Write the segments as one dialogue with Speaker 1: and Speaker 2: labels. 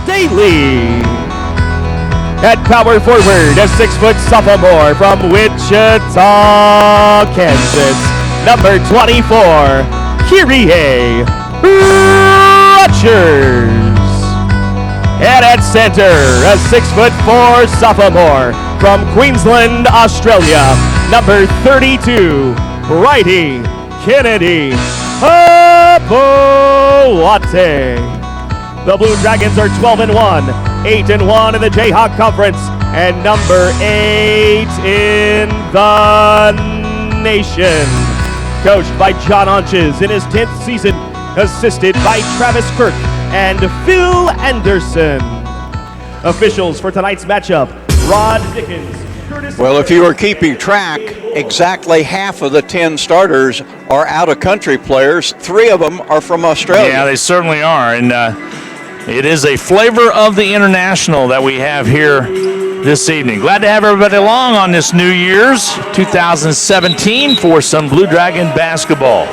Speaker 1: Staley. At power forward, a 6-foot sophomore from Wichita, Kansas, number 24, Kyrie Rogers. And at center, a 6'4" sophomore from Queensland, Australia, number 32, Bridie Kennedy Apoate. The Blue Dragons are 12-1, 8-1 in the Jayhawk Conference, and number 8 in the nation. Coached by John Onches in his 10th season, assisted by Travis Kirk and Phil Anderson. Officials for tonight's matchup, Rod Dickens.
Speaker 2: Well, if you are keeping track, exactly half of the 10 starters are out-of-country players. 3 of them are from Australia.
Speaker 3: Yeah, they certainly are. And it is a flavor of the international that we have here this evening. Glad to have everybody along on this New Year's 2017 for some Blue Dragon basketball.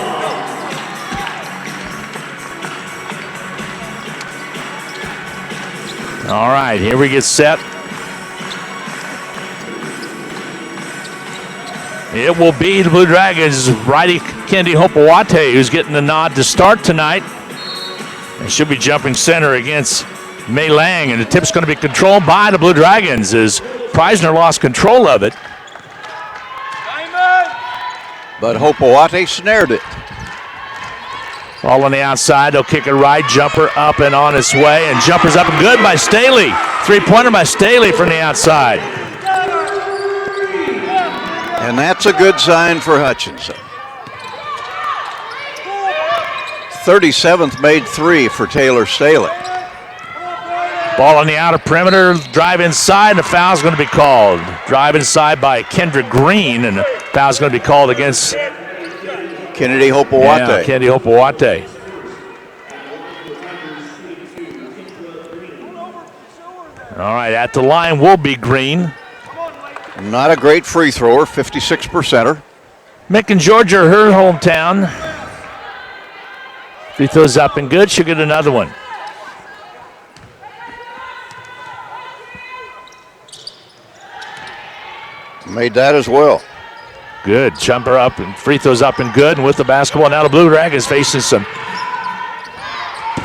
Speaker 3: All right, here we get set. It will be the Blue Dragons' Bridie Kennedy Hopoate who's getting the nod to start tonight. And she'll be jumping center against Mei Lang, and the tip's going to be controlled by the Blue Dragons as Preisner lost control of it.
Speaker 2: But Hopoate snared it.
Speaker 3: Ball on the outside, they'll kick it right, jumper up and on its way, and jumper's up and good by Staley. 3-pointer by Staley from the outside.
Speaker 2: And that's a good sign for Hutchinson. 37th made 3 for Taylor Staley.
Speaker 3: Ball on the outer perimeter, drive inside, and a foul's going to be called. Drive inside by Kendra Green, and a foul's going to be called against
Speaker 2: Kennedy Hopoate.
Speaker 3: Yeah, Kennedy Hopoate. All right, at the line will be Green.
Speaker 2: Not a great free thrower, 56%er.
Speaker 3: Macon, Georgia, her hometown. Free throws up and good. She'll get another one.
Speaker 2: Made that as well.
Speaker 3: Good. Jumper up and free throws up and good. And with the basketball now, the Blue Dragons facing some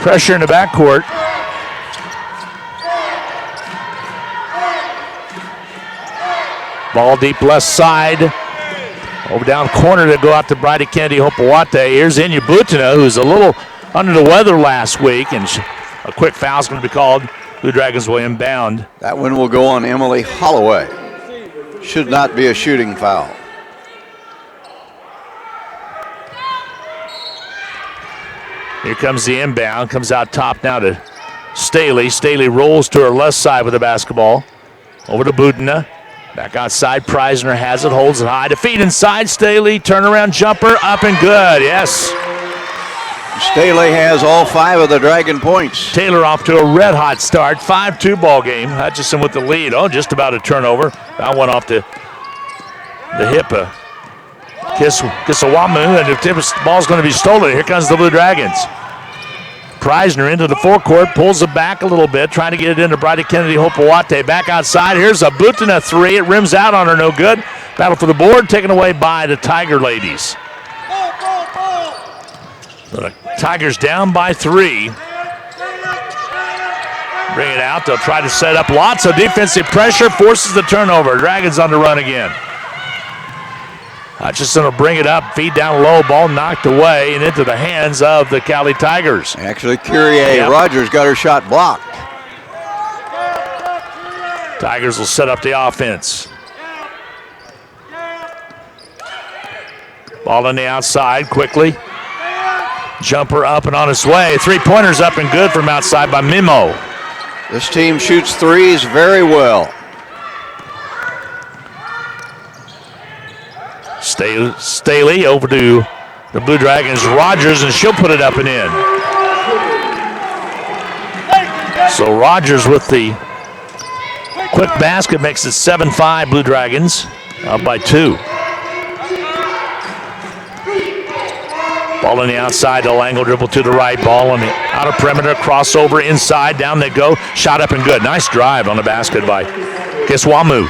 Speaker 3: pressure in the backcourt. Ball deep left side. Over down corner to go out to Bridie Kennedy Hopoate. Here's Inya Butina, who's a little under the weather last week, and a quick foul's going to be called. Blue Dragons will inbound.
Speaker 2: That one will go on Emily Holloway. Should not be a shooting foul.
Speaker 3: Here comes the inbound. Comes out top now to Staley. Staley rolls to her left side with the basketball. Over to Butina. Back outside, Preisner has it, holds it high. To feed inside, Staley, turnaround jumper, up and good, yes.
Speaker 2: Staley has all 5 of the Dragon points.
Speaker 3: Taylor off to a red-hot start, 5-2 ball game. Hutchison with the lead. Oh, just about a turnover. That one off the hip of Kisawamu, and the ball's going to be stolen. Here comes the Blue Dragons. Preisner into the forecourt, pulls it back a little bit, trying to get it into Bridie Kennedy Hopoate. Back outside, here's a Butina 3. It rims out on her, no good. Battle for the board, taken away by the Tiger ladies. So the Tigers down by 3. Bring it out, they'll try to set up lots of defensive pressure, forces the turnover. Dragons on the run again. Hutchison will bring it up, feed down low, ball knocked away and into the hands of the Cowley Tigers.
Speaker 2: Actually, Kyrie Rogers got her shot blocked.
Speaker 3: Tigers will set up the offense. Ball on the outside quickly. Jumper up and on its way. 3-pointers up and good from outside by Mimo.
Speaker 2: This team shoots threes very well.
Speaker 3: Staley over to the Blue Dragons, Rogers, and she'll put it up and in. So Rogers with the quick basket makes it 7-5 Blue Dragons, up by 2. Ball on the outside, they'll angle dribble to the right. Ball on the outer perimeter, crossover inside, down they go. Shot up and good. Nice drive on the basket by Kiswamu.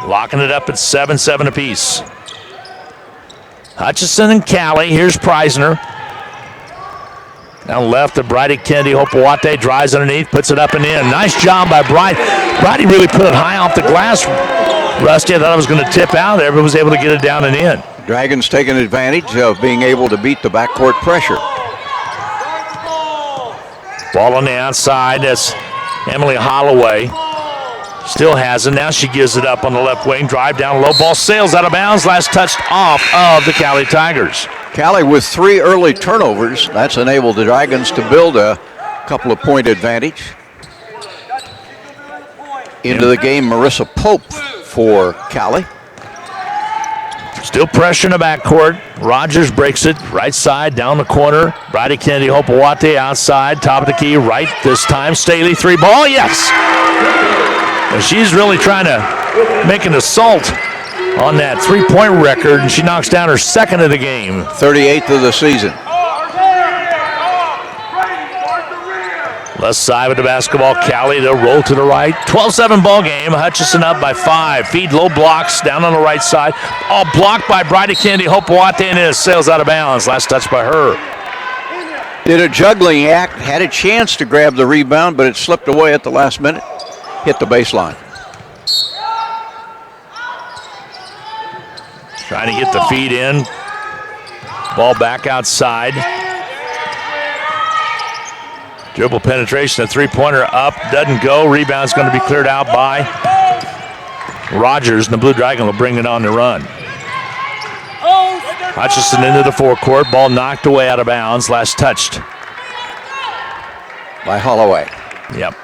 Speaker 3: Locking it up at 7-7 apiece. Hutchison and Cowley. Here's Preisner. Down left to Bridie Kennedy. Hopewate drives underneath, puts it up and in. Nice job by Bridie. Bridie really put it high off the glass. Rusty, I thought it was going to tip out there, but was able to get it down and in.
Speaker 2: Dragons taking advantage of being able to beat the backcourt pressure.
Speaker 3: Ball on the outside. That's Emily Holloway. Still has it. Now she gives it up on the left wing. Drive down low. Ball sails out of bounds. Last touched off of the Cowley Tigers.
Speaker 2: Cowley with 3 early turnovers. That's enabled the Dragons to build a couple of point advantage. Into the game, Marissa Pope for Cowley.
Speaker 3: Still pressure in the backcourt. Rogers breaks it. Right side, down the corner. Bridie Kennedy, Hopewate outside. Top of the key, right this time. Staley, 3 ball, yes! And she's really trying to make an assault on that 3-point record, and she knocks down her 2nd of the game.
Speaker 2: 38th of the season.
Speaker 3: Left side with the basketball. Cowley, they'll roll to the right. 12-7 ball game. Hutchison up by 5. Feed low blocks down on the right side. All blocked by Bridie Kennedy. Hopewate, and it sails out of bounds. Last touch by her.
Speaker 2: Did a juggling act. Had a chance to grab the rebound, but it slipped away at the last minute. Hit the baseline.
Speaker 3: Trying to get the feed in. Ball back outside. Dribble penetration, a 3-pointer up, doesn't go. Rebound's going to be cleared out by Rogers, and the Blue Dragon will bring it on the run. Hutchison into the forecourt. Ball knocked away out of bounds. Last touched
Speaker 2: by Holloway.
Speaker 3: Yep.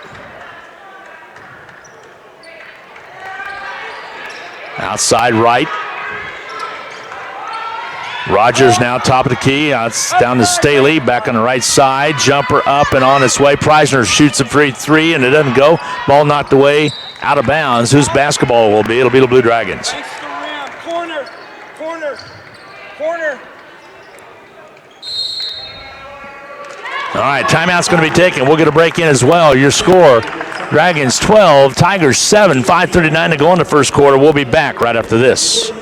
Speaker 3: Outside right. Rogers now top of the key. It's down to Staley. Back on the right side. Jumper up and on its way. Preisner shoots a free 3, and it doesn't go. Ball knocked away out of bounds. Whose basketball will be? It'll be the Blue Dragons.
Speaker 4: Corner.
Speaker 3: All right, timeout's going to be taken. We'll get a break in as well. Your score, Dragons 12, Tigers 7, 5:39 to go in the first quarter. We'll be back right after this.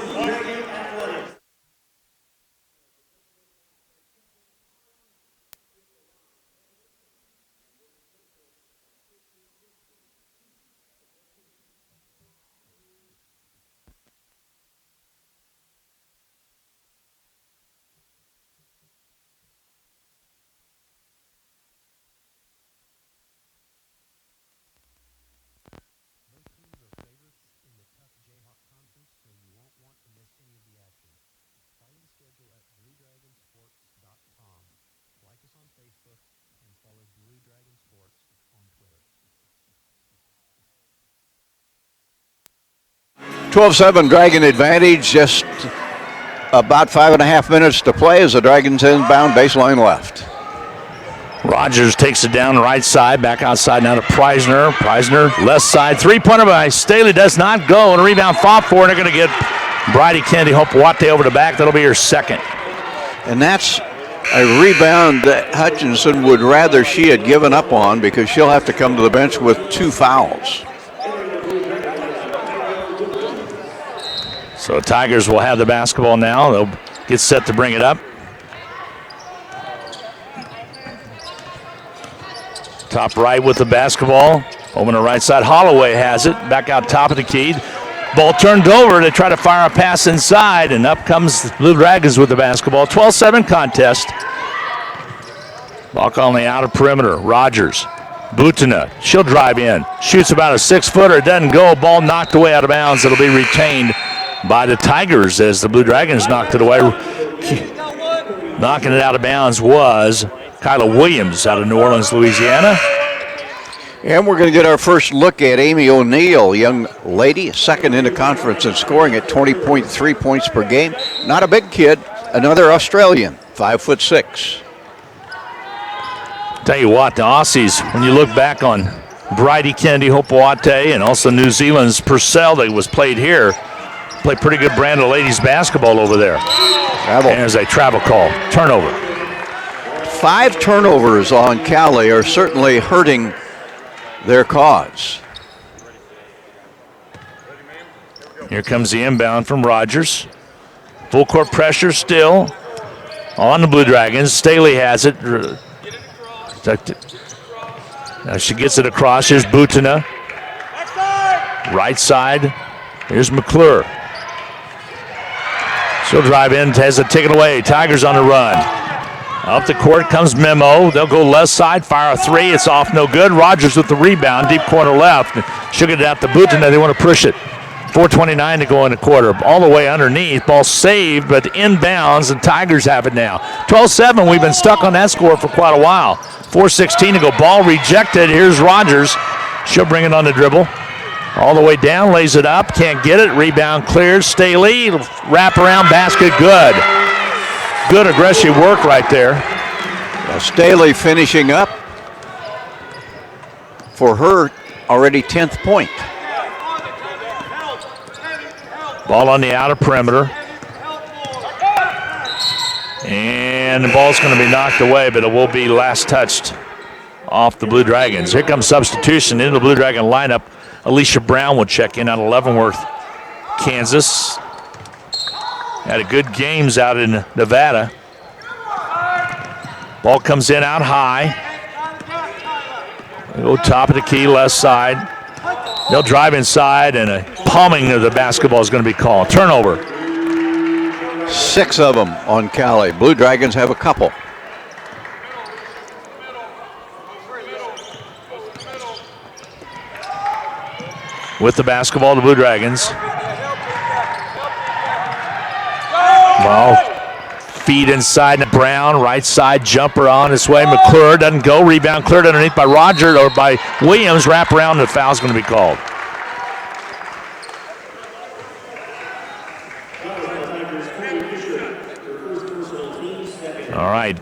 Speaker 5: Facebook and follow Blue Dragon Sports on Twitter.
Speaker 2: 12-7 Dragon advantage. Just about 5.5 minutes to play as the Dragons inbound, baseline left.
Speaker 3: Rogers takes it down right side, back outside now to Preisner. Preisner left side, 3-pointer by Staley does not go, and a rebound fought for, and they're going to get Bridie Kennedy Hopewate over the back. That'll be her 2nd.
Speaker 2: And that's a rebound that Hutchinson would rather she had given up on, because she'll have to come to the bench with 2 fouls.
Speaker 3: So Tigers will have the basketball now. They'll get set to bring it up. Top right with the basketball. Over the right side. Holloway has it. Back out top of the key. Ball turned over. They try to fire a pass inside, and up comes the Blue Dragons with the basketball. 12-7 contest. Ball on the outer perimeter. Rogers. Butina. She'll drive in. Shoots about a 6-footer. Doesn't go. Ball knocked away out of bounds. It'll be retained by the Tigers as the Blue Dragons knocked it away. Knocking it out of bounds was Kyla Williams out of New Orleans, Louisiana.
Speaker 2: And we're going to get our first look at Amy O'Neill, young lady, 2nd in the conference in scoring at 20.3 points per game. Not a big kid, another Australian, 5'6".
Speaker 3: Tell you what, the Aussies, when you look back on Bridie Kennedy Hopewate and also New Zealand's Purcell that was played play pretty good brand of ladies basketball over there.
Speaker 2: Travel.
Speaker 3: And there's a travel call. Turnover.
Speaker 2: 5 turnovers on Cowley are certainly hurting their cause.
Speaker 3: Here comes the inbound from Rogers. Full court pressure still on the Blue Dragons. Staley has it. Now she gets it across. Here's Butina. Right side. Here's McClure. She'll drive in, has it taken away. Tigers on the run. Up the court comes Memo. They'll go left side, fire a 3. It's off, no good. Rogers with the rebound, deep corner left. She'll get it out to Butina. They want to push it. 4:29 to go in the quarter. All the way underneath. Ball saved, but inbounds, and Tigers have it now. 12-7. We've been stuck on that score for quite a while. 4:16 to go. Ball rejected. Here's Rogers. She'll bring it on the dribble. All the way down, lays it up. Can't get it. Rebound cleared. Staley. Wrap around basket. Good. Good aggressive work right there.
Speaker 2: Well, Staley finishing up for her already 10th point.
Speaker 3: Ball on the outer perimeter. And the ball's going to be knocked away, but it will be last touched off the Blue Dragons. Here comes substitution into the Blue Dragon lineup. Alicia Brown will check in out of Leavenworth, Kansas. Had a good games out in Nevada. Ball comes in out high. They go top of the key, left side. They'll drive inside, and a palming of the basketball is going to be called. Turnover.
Speaker 2: 6 of them on Cowley. Blue Dragons have a couple.
Speaker 3: With the basketball, the Blue Dragons. Ball feed inside to Brown. Right side jumper on its way. McClure doesn't go. Rebound cleared underneath by Rogers or by Williams. Wrap around, and the foul's going to be called. All right.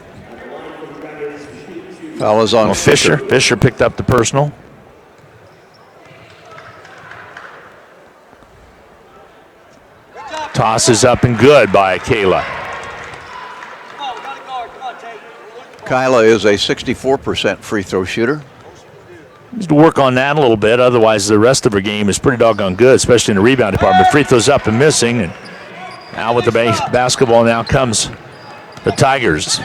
Speaker 2: Foul is on Fisher.
Speaker 3: Fisher picked up the personal. Toss is up and good by Kayla.
Speaker 2: Kyla is a 64% free throw shooter.
Speaker 3: Needs to work on that a little bit. Otherwise, the rest of her game is pretty doggone good, especially in the rebound department. Free throws up and missing. And now with the basketball, now comes the Tigers.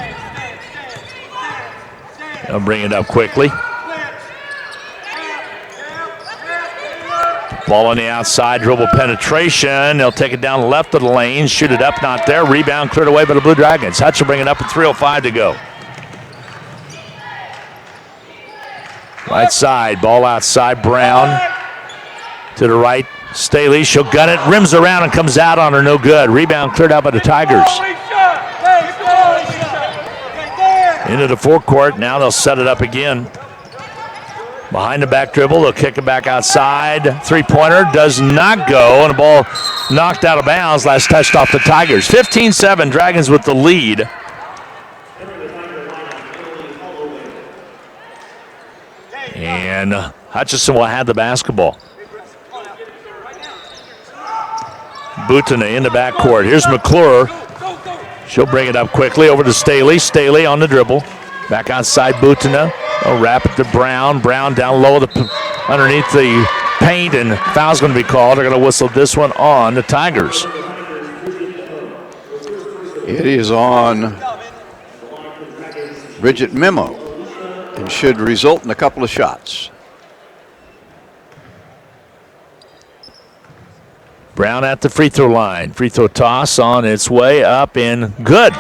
Speaker 3: They'll bring it up quickly. Ball on the outside, dribble penetration. They'll take it down left of the lane, shoot it up, not there. Rebound cleared away by the Blue Dragons. Hutch will bring it up with 3:05 to go. Right side, ball outside, Brown. To the right, Staley, she'll gun it, rims around and comes out on her, no good. Rebound cleared out by the Tigers. Into the forecourt, now they'll set it up again. Behind the back dribble, they'll kick it back outside. Three-pointer does not go, and the ball knocked out of bounds. Last touched off the Tigers. 15-7, Dragons with the lead. And Hutchison will have the basketball. Butina in the backcourt. Here's McClure. She'll bring it up quickly over to Staley. Staley on the dribble. Back outside Butina. They'll wrap it to Brown. Brown down low underneath the paint, and foul's going to be called. They're going to whistle this one on the Tigers.
Speaker 2: It is on Bridget Memo and should result in a couple of shots.
Speaker 3: Brown at the free throw line. Free throw toss on its way up and good.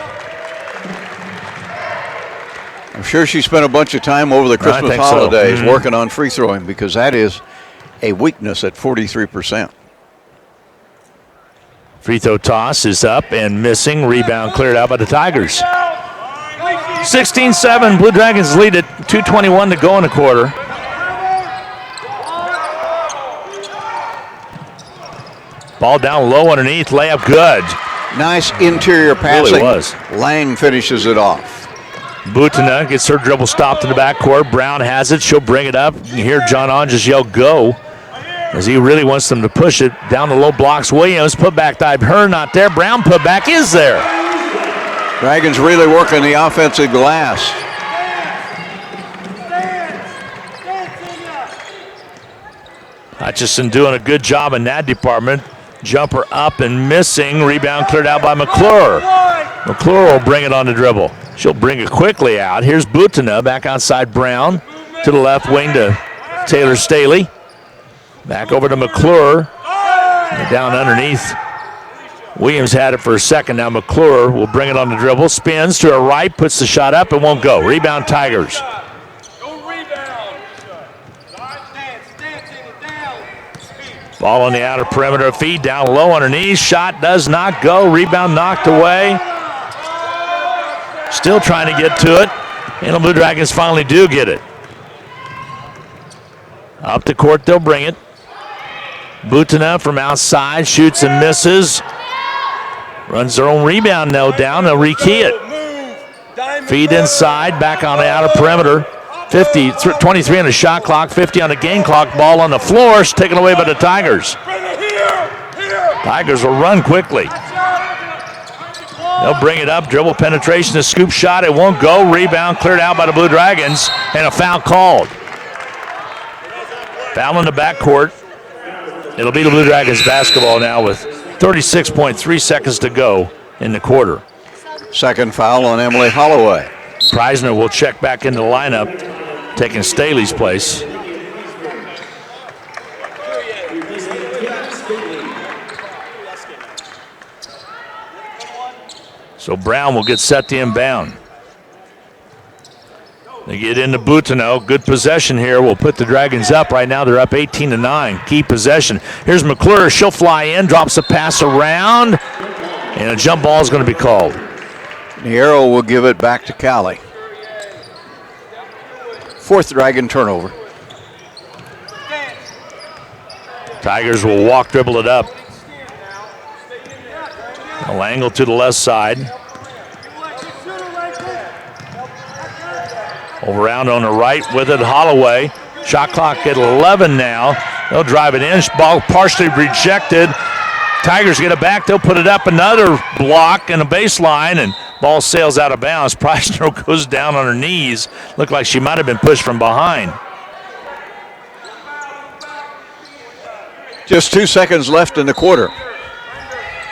Speaker 2: I'm sure she spent a bunch of time over the Christmas holidays working on free throwing, because that is a weakness at 43%.
Speaker 3: Free throw toss is up and missing. Rebound cleared out by the Tigers. 16-7, Blue Dragons lead it. 2:21 to go in the quarter. Ball down low underneath, layup good.
Speaker 2: Nice interior passing.
Speaker 3: Really was.
Speaker 2: Lang finishes it off.
Speaker 3: Butina gets her dribble stopped in the backcourt. Brown has it. She'll bring it up. You hear John On just yell, go. as he really wants them to push it down the low blocks. Williams put back dive, her not there. Brown put back is there.
Speaker 2: Dragons really working the offensive glass.
Speaker 3: Hutchison doing a good job in that department. Jumper up and missing. Rebound cleared out by McClure. McClure will bring it on the dribble. She'll bring it quickly out. Here's Butina back outside Brown. To the left wing to Taylor Staley. Back over to McClure. Down underneath. Williams had it for a second. Now McClure will bring it on the dribble. Spins to her right. Puts the shot up and won't go. Rebound Tigers. Ball on the outer perimeter. Feed down low on her knees. Shot does not go. Rebound knocked away. Still trying to get to it. And the Blue Dragons finally do get it. Up the court, they'll bring it. Butina from outside shoots and misses. Runs their own rebound now down. They'll rekey it. Feed inside, back on the outer perimeter. 23 on the shot clock, 50 on the game clock. Ball on the floor, it's taken away by the Tigers. Tigers will run quickly. They'll bring it up, dribble penetration, a scoop shot, it won't go. Rebound cleared out by the Blue Dragons, and a foul called. Foul in the backcourt. It'll be the Blue Dragons basketball now with 36.3 seconds to go in the quarter.
Speaker 2: Second foul on Emily Holloway.
Speaker 3: Preisner will check back into the lineup, taking Staley's place. So Brown will get set to inbound. They get into Butina. Good possession here. Will put the Dragons up. Right now they're up 18-9. Key possession. Here's McClure. She'll fly in, drops a pass around, and a jump ball is going to be called.
Speaker 2: The arrow will give it back to Cowley. Fourth Dragon turnover.
Speaker 3: Tigers will walk, dribble it up. I'll angle to the left side. Around on the right with it, Holloway. Shot clock at 11 now. They'll drive it in. Ball partially rejected. Tigers get it back. They'll put it up. Another block and a baseline, and ball sails out of bounds. Preisner goes down on her knees. Looked like she might have been pushed from behind.
Speaker 2: Just 2 seconds left in the quarter.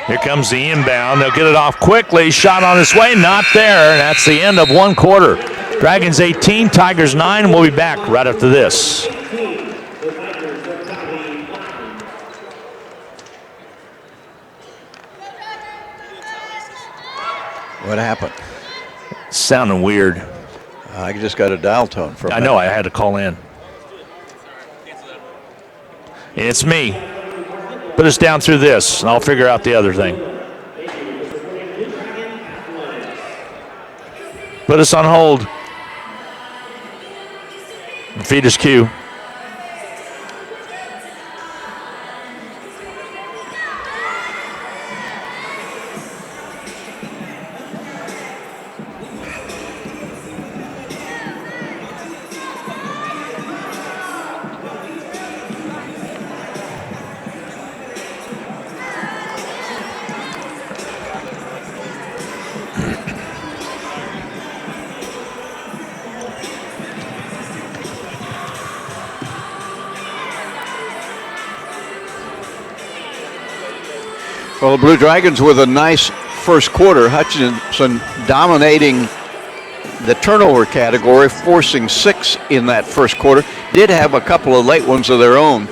Speaker 3: Here comes the inbound. They'll get it off quickly. Shot on its way. Not there. That's the end of one quarter. Dragons 18, Tigers 9. We'll be back right after this.
Speaker 2: What happened?
Speaker 3: Sounding weird.
Speaker 2: I just got a dial tone from
Speaker 3: I know, I had to call in. It's me. Put us down through this, and I'll figure out the other thing. Put us on hold. Feed us cue.
Speaker 2: Well, the Blue Dragons with a nice first quarter. Hutchinson dominating the turnover category, forcing 6 in that first quarter. Did have a couple of late ones of their own.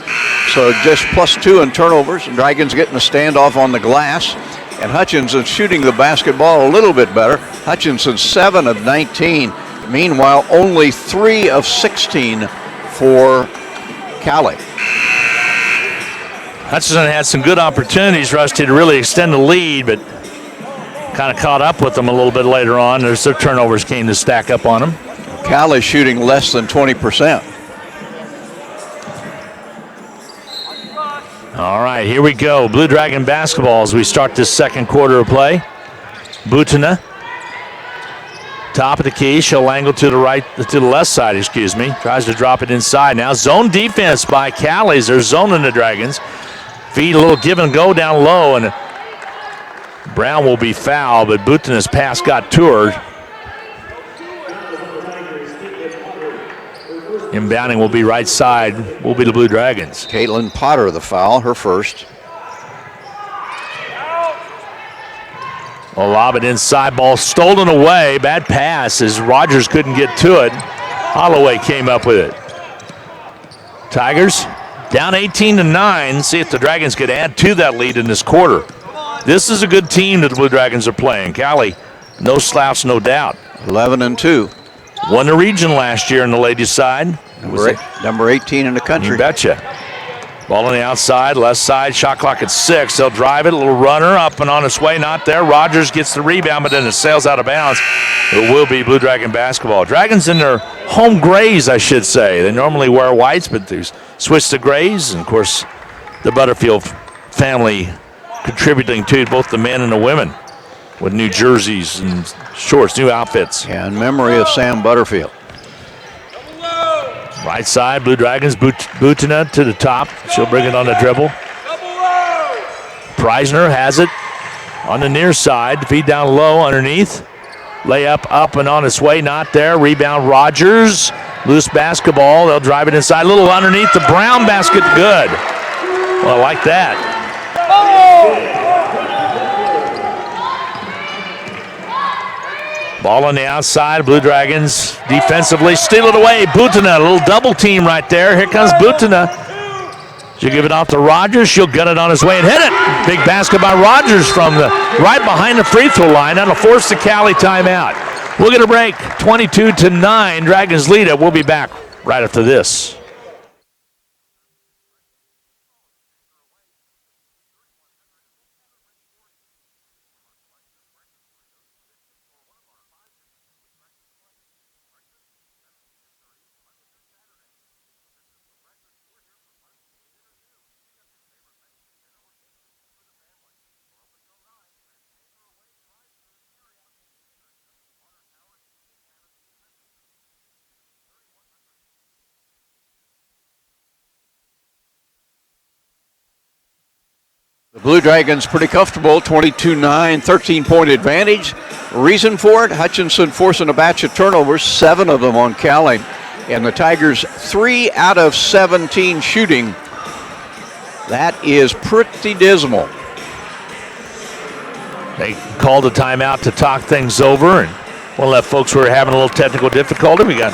Speaker 2: So just +2 in turnovers. Dragons getting a standoff on the glass. And Hutchinson shooting the basketball a little bit better. Hutchinson 7 of 19. Meanwhile, only 3 of 16 for Cowley.
Speaker 3: Hutchinson had some good opportunities, Rusty, to really extend the lead, but kind of caught up with them a little bit later on. Their turnovers came to stack up on them.
Speaker 2: Cowley shooting less than 20%.
Speaker 3: All right, here we go. Blue Dragon basketball as we start this second quarter of play. Butina Top of the key, she'll angle to the left side, excuse me. Tries to drop it inside now. Zone defense by Cowley. They're zoning the Dragons. Feed a little give and go down low, and Brown will be fouled, but Butina's pass got to her. Inbounding will be right side, will be the Blue Dragons.
Speaker 2: Caitlin Potter, the foul, her first.
Speaker 3: Well, lob it inside, ball stolen away. Bad pass as Rogers couldn't get to it. Holloway came up with it. Tigers down 18-9. See if the Dragons could add to that lead in this quarter. This is a good team that the Blue Dragons are playing. Cowley, no slouch, no doubt.
Speaker 2: 11-2.
Speaker 3: Won the region last year on the ladies' side.
Speaker 2: Number 18 in the country.
Speaker 3: You betcha. Ball on the outside, left side, shot clock at 6. They'll drive it, a little runner up and on its way, not there. Rogers gets the rebound, but then it sails out of bounds. It will be Blue Dragon basketball. Dragons in their home grays, I should say. They normally wear whites, but they switched to grays. And, of course, the Butterfield family contributing to both the men and the women with new jerseys and shorts, new outfits.
Speaker 2: Yeah, in memory of Sam Butterfield.
Speaker 3: Right side, Blue Dragons, Butina to the top. She'll bring it on the dribble. Preisner has it on the near side. Feed down low underneath. Layup up and on its way, not there. Rebound Rogers. Loose basketball. They'll drive it inside. A little underneath the Brown basket. Good. Well, I like that. Ball on the outside. Blue Dragons defensively steal it away. Butina, a little double team right there. Here comes Butina. She'll give it off to Rogers. She'll get it on his way and hit it. Big basket by Rogers from the right behind the free throw line. That'll force the Cowley timeout. We'll get a break. 22-9. Dragons lead it. We'll be back right after this.
Speaker 2: The Blue Dragons pretty comfortable, 22-9, 13-point advantage. Reason for it, Hutchinson forcing a batch of turnovers, 7 of them on Cowley. And the Tigers 3 out of 17 shooting. That is pretty dismal.
Speaker 3: They called a timeout to talk things over, and we'll let folks who are having a little technical difficulty. We got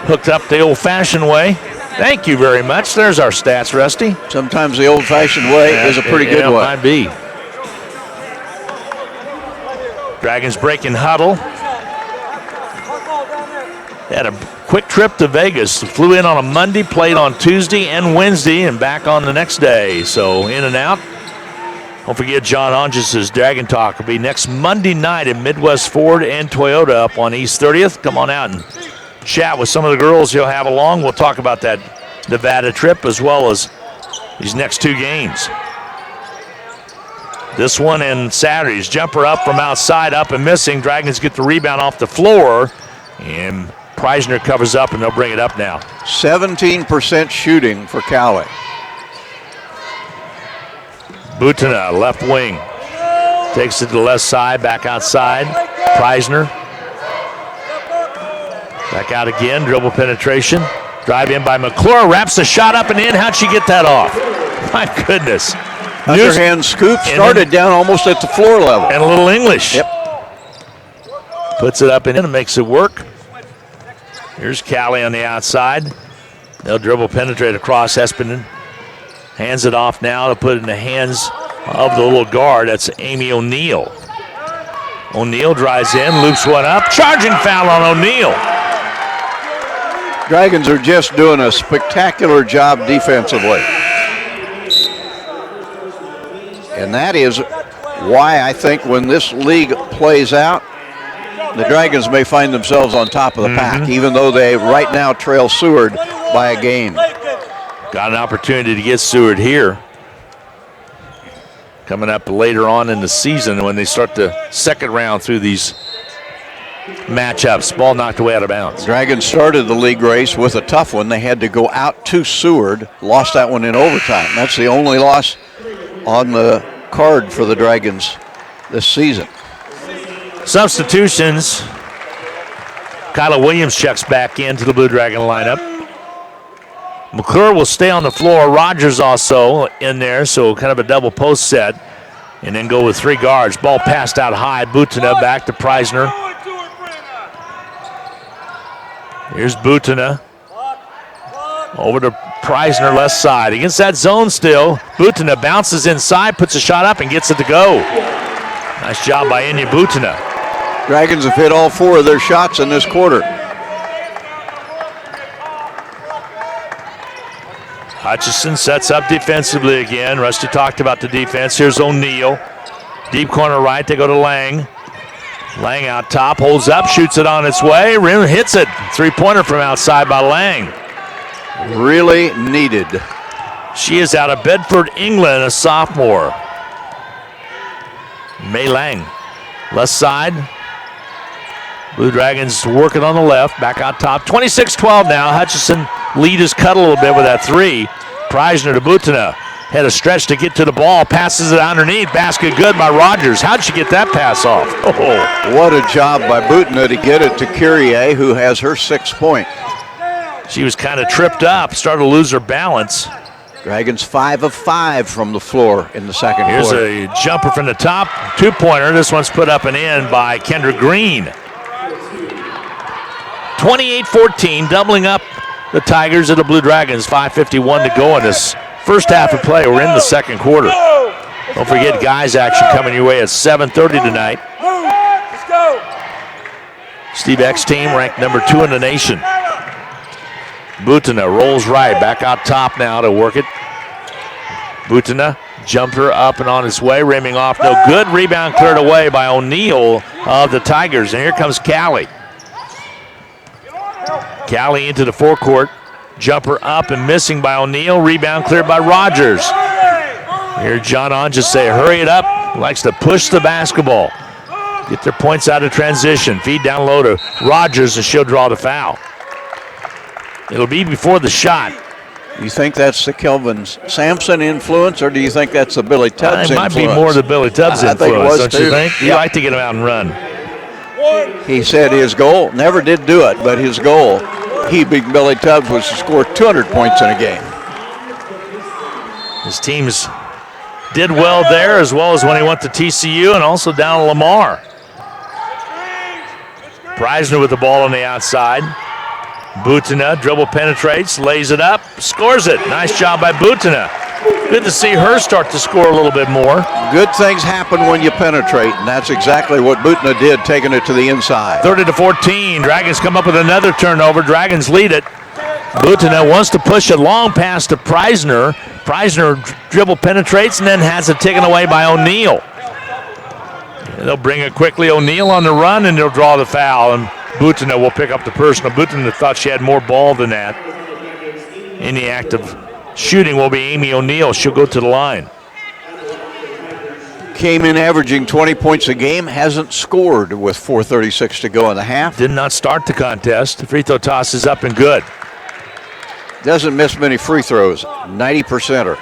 Speaker 3: hooked up the old-fashioned way. Thank you very much. There's our stats, Rusty.
Speaker 2: Sometimes the old-fashioned way is a pretty good one.
Speaker 3: Might be. Dragons breaking huddle. They had a quick trip to Vegas. Flew in on a Monday, played on Tuesday and Wednesday, and back on the next day. So in and out. Don't forget John Honges' Dragon Talk will be next Monday night at Midwest Ford and Toyota up on East 30th. Come on out and chat with some of the girls he'll have along. We'll talk about that Nevada trip as well as these next 2 games. This one and Saturday's jumper up from outside, up and missing. Dragons get the rebound off the floor, and Preisner covers up, and they'll bring it up now.
Speaker 2: 17% shooting for Cowley.
Speaker 3: Butina, left wing. Takes it to the left side, back outside. Preisner. Back out again, dribble penetration. Drive in by McClure, wraps the shot up and in. How'd she get that off? My goodness.
Speaker 2: Underhand scoop, started down almost at the floor level.
Speaker 3: And a little English.
Speaker 2: Yep.
Speaker 3: Puts it up and in and makes it work. Here's Cowley on the outside. They'll dribble penetrate across Espinen. Hands it off now to put it in the hands of the little guard. That's Amy O'Neill. O'Neill drives in, loops one up. Charging foul on O'Neill.
Speaker 2: Dragons are just doing a spectacular job defensively. And that is why I think when this league plays out, the Dragons may find themselves on top of the pack, even though they right now trail Seward by a game.
Speaker 3: Got an opportunity to get Seward here. Coming up later on in the season when they start the second round through these matchups. Ball knocked away out of bounds.
Speaker 2: Dragons started the league race with a tough one. They had to go out to Seward, lost that one in overtime. That's the only loss on the card for the Dragons this season.
Speaker 3: Substitutions. Kyla Williams checks back into the Blue Dragon lineup. McClure will stay on the floor. Rogers also in there, so kind of a double post set. And then go with 3 guards. Ball passed out high. Butina back to Preisner. Here's Butina. Over to Preisner, left side. Against that zone still. Butina bounces inside, puts a shot up, and gets it to go. Nice job by Enya Butina.
Speaker 2: Dragons have hit all 4 of their shots in this quarter.
Speaker 3: Hutchison sets up defensively again. Rusty talked about the defense. Here's O'Neal. Deep corner right, they go to Lang. Lang out top, holds up, shoots it on its way. Rim hits it. 3-pointer from outside by Lang.
Speaker 2: Really needed.
Speaker 3: She is out of Bedford, England, a sophomore. May Lang, left side. Blue Dragons working on the left, back out top. 26-12 now. Hutchison lead is cut a little bit with that 3. Preisner to Butina. Had a stretch to get to the ball, passes it underneath. Basket good by Rogers. How'd she get that pass off?
Speaker 2: Oh, what a job by Butina to get it to Kyrie, who has her 6th point.
Speaker 3: She was kind of tripped up, started to lose her balance.
Speaker 2: Dragons 5 of 5 from the floor in the second
Speaker 3: Here's
Speaker 2: quarter.
Speaker 3: a jumper from the top, 2-pointer. This one's put up and in by Kendra Green. 28-14, doubling up the Tigers of the Blue Dragons. 5:51 to go in this first half of play. We're in the second quarter. Don't forget guys action coming your way at 7:30 tonight. Steve Eck's team ranked number 2 in the nation. Butina rolls right, back out top now to work it. Butina, jumper up and on its way, rimming off, no good. Rebound cleared away by O'Neal of the Tigers. And here comes Cowley. Cowley into the forecourt. Jumper up and missing by O'Neal. Rebound cleared by Rogers. Here John On just say, hurry it up. Likes to push the basketball. Get their points out of transition. Feed down low to Rogers and she'll draw the foul. It'll be before the shot.
Speaker 2: You think that's the Kelvin Sampson influence, or do you think that's the Billy Tubbs
Speaker 3: It might
Speaker 2: influence?
Speaker 3: be more the Billy Tubbs
Speaker 2: I think it
Speaker 3: influence,
Speaker 2: was
Speaker 3: don't
Speaker 2: too.
Speaker 3: you think? You
Speaker 2: Yep.
Speaker 3: like to get him out and run.
Speaker 2: He said his goal, never did do it, but his goal, he beat Billy Tubbs, was to score 200 points in a game.
Speaker 3: His teams did well there, as well as when he went to TCU and also down to Lamar. Preisner with the ball on the outside. Butina dribble penetrates, lays it up, scores it. Nice job by Butina. Good to see her start to score a little bit more.
Speaker 2: Good things happen when you penetrate, and that's exactly what Butina did, taking it to the inside.
Speaker 3: 30-14. Dragons come up with another turnover. Dragons lead it. Butina wants to push a long pass to Preisner. Preisner dribble penetrates and then has it taken away by O'Neal. They'll bring it quickly. O'Neal on the run, and they'll draw the foul. And Butina will pick up the personal. Butina thought she had more ball than that. In the act of shooting will be Amy O'Neal. She'll go to the line.
Speaker 2: Came in averaging 20 points a game, hasn't scored with 4:36 to go in the half.
Speaker 3: Did not start the contest. The free throw toss is up and good.
Speaker 2: Doesn't miss many free throws, 90%er.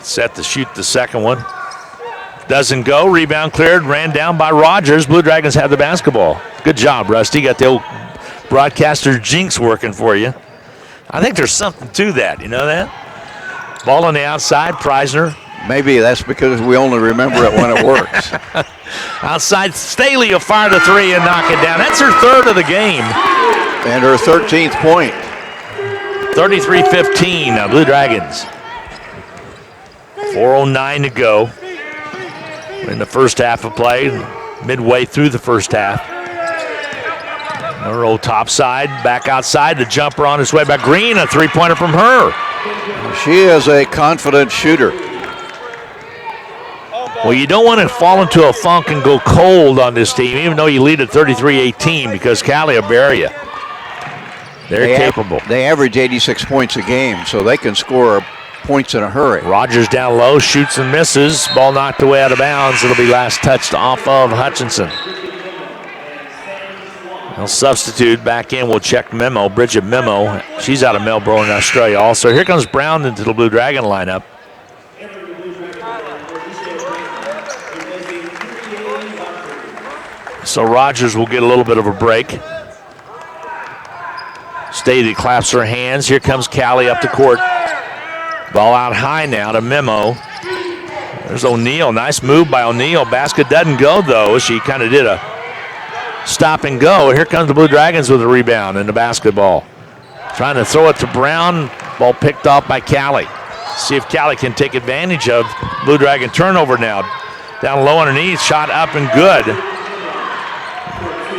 Speaker 3: Set to shoot the second one. Doesn't go. Rebound cleared. Ran down by Rogers. Blue Dragons have the basketball. Good job, Rusty. Got the old broadcaster jinx working for you. I think there's something to that. You know that? Ball on the outside. Preisner.
Speaker 2: Maybe that's because we only remember it when it works.
Speaker 3: Outside. Staley will fire the 3 and knock it down. That's her 3rd of the game.
Speaker 2: And her 13th point.
Speaker 3: 33-15. Blue Dragons. 4:09 to go. We're in the first half of play, midway through the first half. Roll top side, back outside, the jumper on his way by Green, a 3-pointer from her.
Speaker 2: She is a confident shooter.
Speaker 3: Well, you don't want to fall into a funk and go cold on this team, even though you lead at 33-18, because Cowley will bury you. They're capable.
Speaker 2: They average 86 points a game, so they can score points in a hurry.
Speaker 3: Rogers down low, shoots and misses. Ball knocked away out of bounds. It'll be last touched off of Hutchinson. They'll substitute back in. We'll check Memo, Bridget Memo. She's out of Melbourne, Australia also. Here comes Brown into the Blue Dragon lineup. So Rogers will get a little bit of a break. Stady claps her hands. Here comes Cowley up the court. Ball out high now to Memo. There's O'Neal. Nice move by O'Neal. Basket doesn't go, though. She kind of did a stop and go. Here comes the Blue Dragons with a rebound in the basketball. Trying to throw it to Brown. Ball picked off by Cowley. See if Cowley can take advantage of Blue Dragon turnover now. Down low underneath. Shot up and good.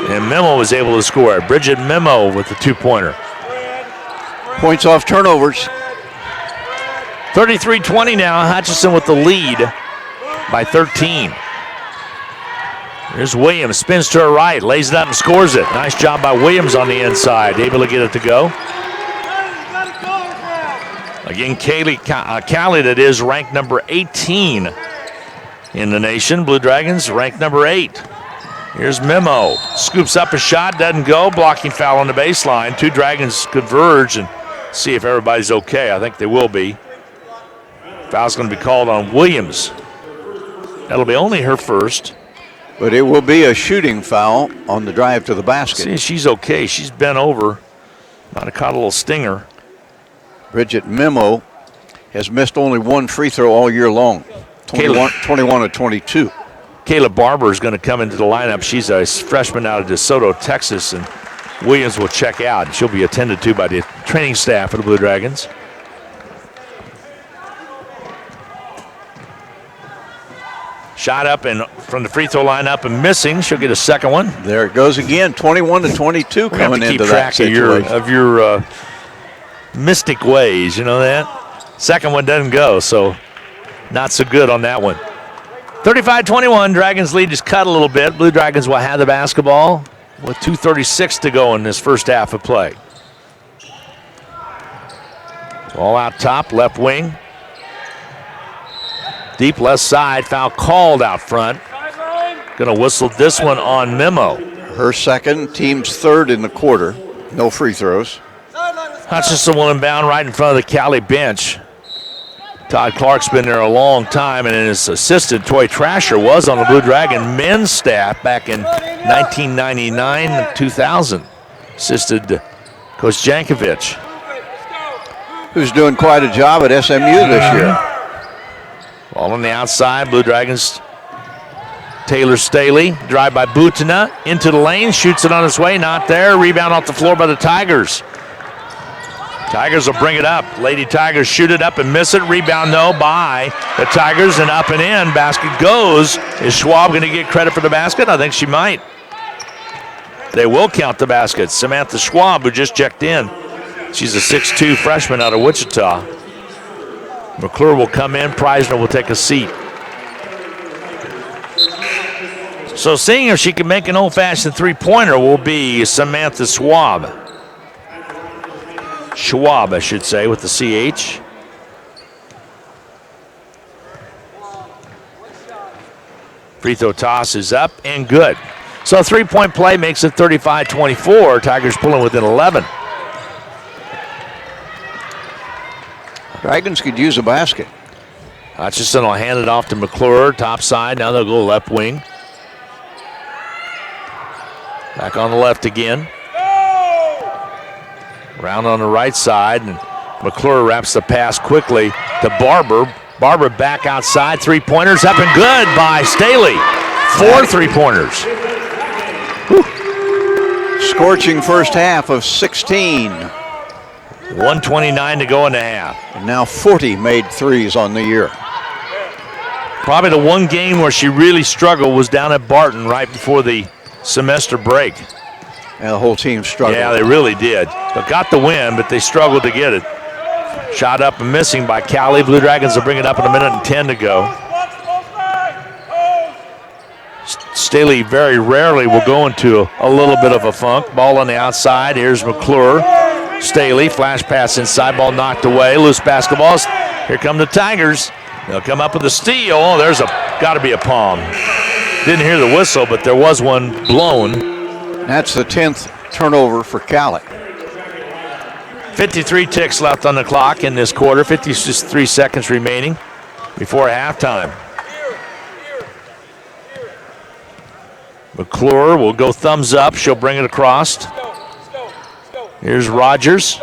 Speaker 3: And Memo was able to score. Bridget Memo with the two-pointer.
Speaker 2: Points off turnovers.
Speaker 3: 33-20 now. Hutchinson with the lead by 13. Here's Williams. Spins to her right. Lays it up and scores it. Nice job by Williams on the inside. Able to get it to go. Again, Cowley, that is ranked number 18 in the nation. Blue Dragons ranked number 8. Here's Memo. Scoops up a shot. Doesn't go. Blocking foul on the baseline. Two Dragons converge and see if everybody's okay. I think they will be. Foul's going to be called on Williams. That'll be only her first.
Speaker 2: But it will be a shooting foul on the drive to the basket.
Speaker 3: See, she's okay. She's bent over. Might have caught a little stinger.
Speaker 2: Bridget Memo has missed only one free throw all year long. 21 of 22.
Speaker 3: Kayla Barber is going to come into the lineup. She's a freshman out of DeSoto, Texas, and Williams will check out. She'll be attended to by the training staff of the Blue Dragons. Shot up and from the free throw line up and missing. She'll get a second one.
Speaker 2: There it goes again. 21 to 22 coming into that situation.
Speaker 3: Of your mystic ways, you know that? Second one doesn't go, so not so good on that one. 35-21, Dragons lead is cut a little bit. Blue Dragons will have the basketball with 2:36 to go in this first half of play. Ball out top, left wing. Deep left side, foul called out front. Gonna whistle this one on Memo.
Speaker 2: Her second, team's third in the quarter. No free throws.
Speaker 3: Hutchinson will inbound right in front of the Cowley bench. Todd Clark's been there a long time, and his assistant, Toy Trasher, was on the Blue Dragon men's staff back in 1999 and 2000. Assisted Coach Jankovic.
Speaker 2: Who's doing quite a job at SMU this year.
Speaker 3: Ball on the outside, Blue Dragons. Taylor Staley, drive by Butina, into the lane, shoots it on its way, not there. Rebound off the floor by the Tigers. Tigers will bring it up. Lady Tigers shoot it up and miss it. Rebound, no, by the Tigers and up and in. Basket goes. Is Schwab going to get credit for the basket? I think she might. They will count the basket. Samantha Schwab, who just checked in. She's a 6'2 freshman out of Wichita. McClure will come in. Preisner will take a seat. So seeing if she can make an old-fashioned three-pointer will be Samantha Schwab. Schwab, I should say, with the CH. Free throw toss is up and good. So a three-point play makes it 35-24. Tigers pulling within 11.
Speaker 2: Dragons could use a basket.
Speaker 3: Hutchinson will hand it off to McClure, top side. Now they'll go left wing. Back on the left again. Round on the right side, and McClure wraps the pass quickly to Barber. Barber back outside, three-pointers up and good by Staley. 4 three-pointers.
Speaker 2: Scorching first half of 16.
Speaker 3: 1:29 to go in the half.
Speaker 2: And now 40 made threes on the year.
Speaker 3: Probably the one game where she really struggled was down at Barton right before the semester break.
Speaker 2: And the whole team struggled.
Speaker 3: Yeah, they really did. But got the win, but they struggled to get it. Shot up and missing by Cowley. Blue Dragons will bring it up in 1:10 to go. Staley very rarely will go into a little bit of a funk. Ball on the outside. Here's McClure. Staley, flash pass inside. Ball knocked away. Loose basketball. Here come the Tigers. They'll come up with a steal. Oh, there's got to be a palm. Didn't hear the whistle, but there was one blown.
Speaker 2: That's the 10th turnover for Cowley.
Speaker 3: 53 ticks left on the clock in this quarter. 53 seconds remaining before halftime. McClure will go thumbs up. She'll bring it across. Here's Rogers.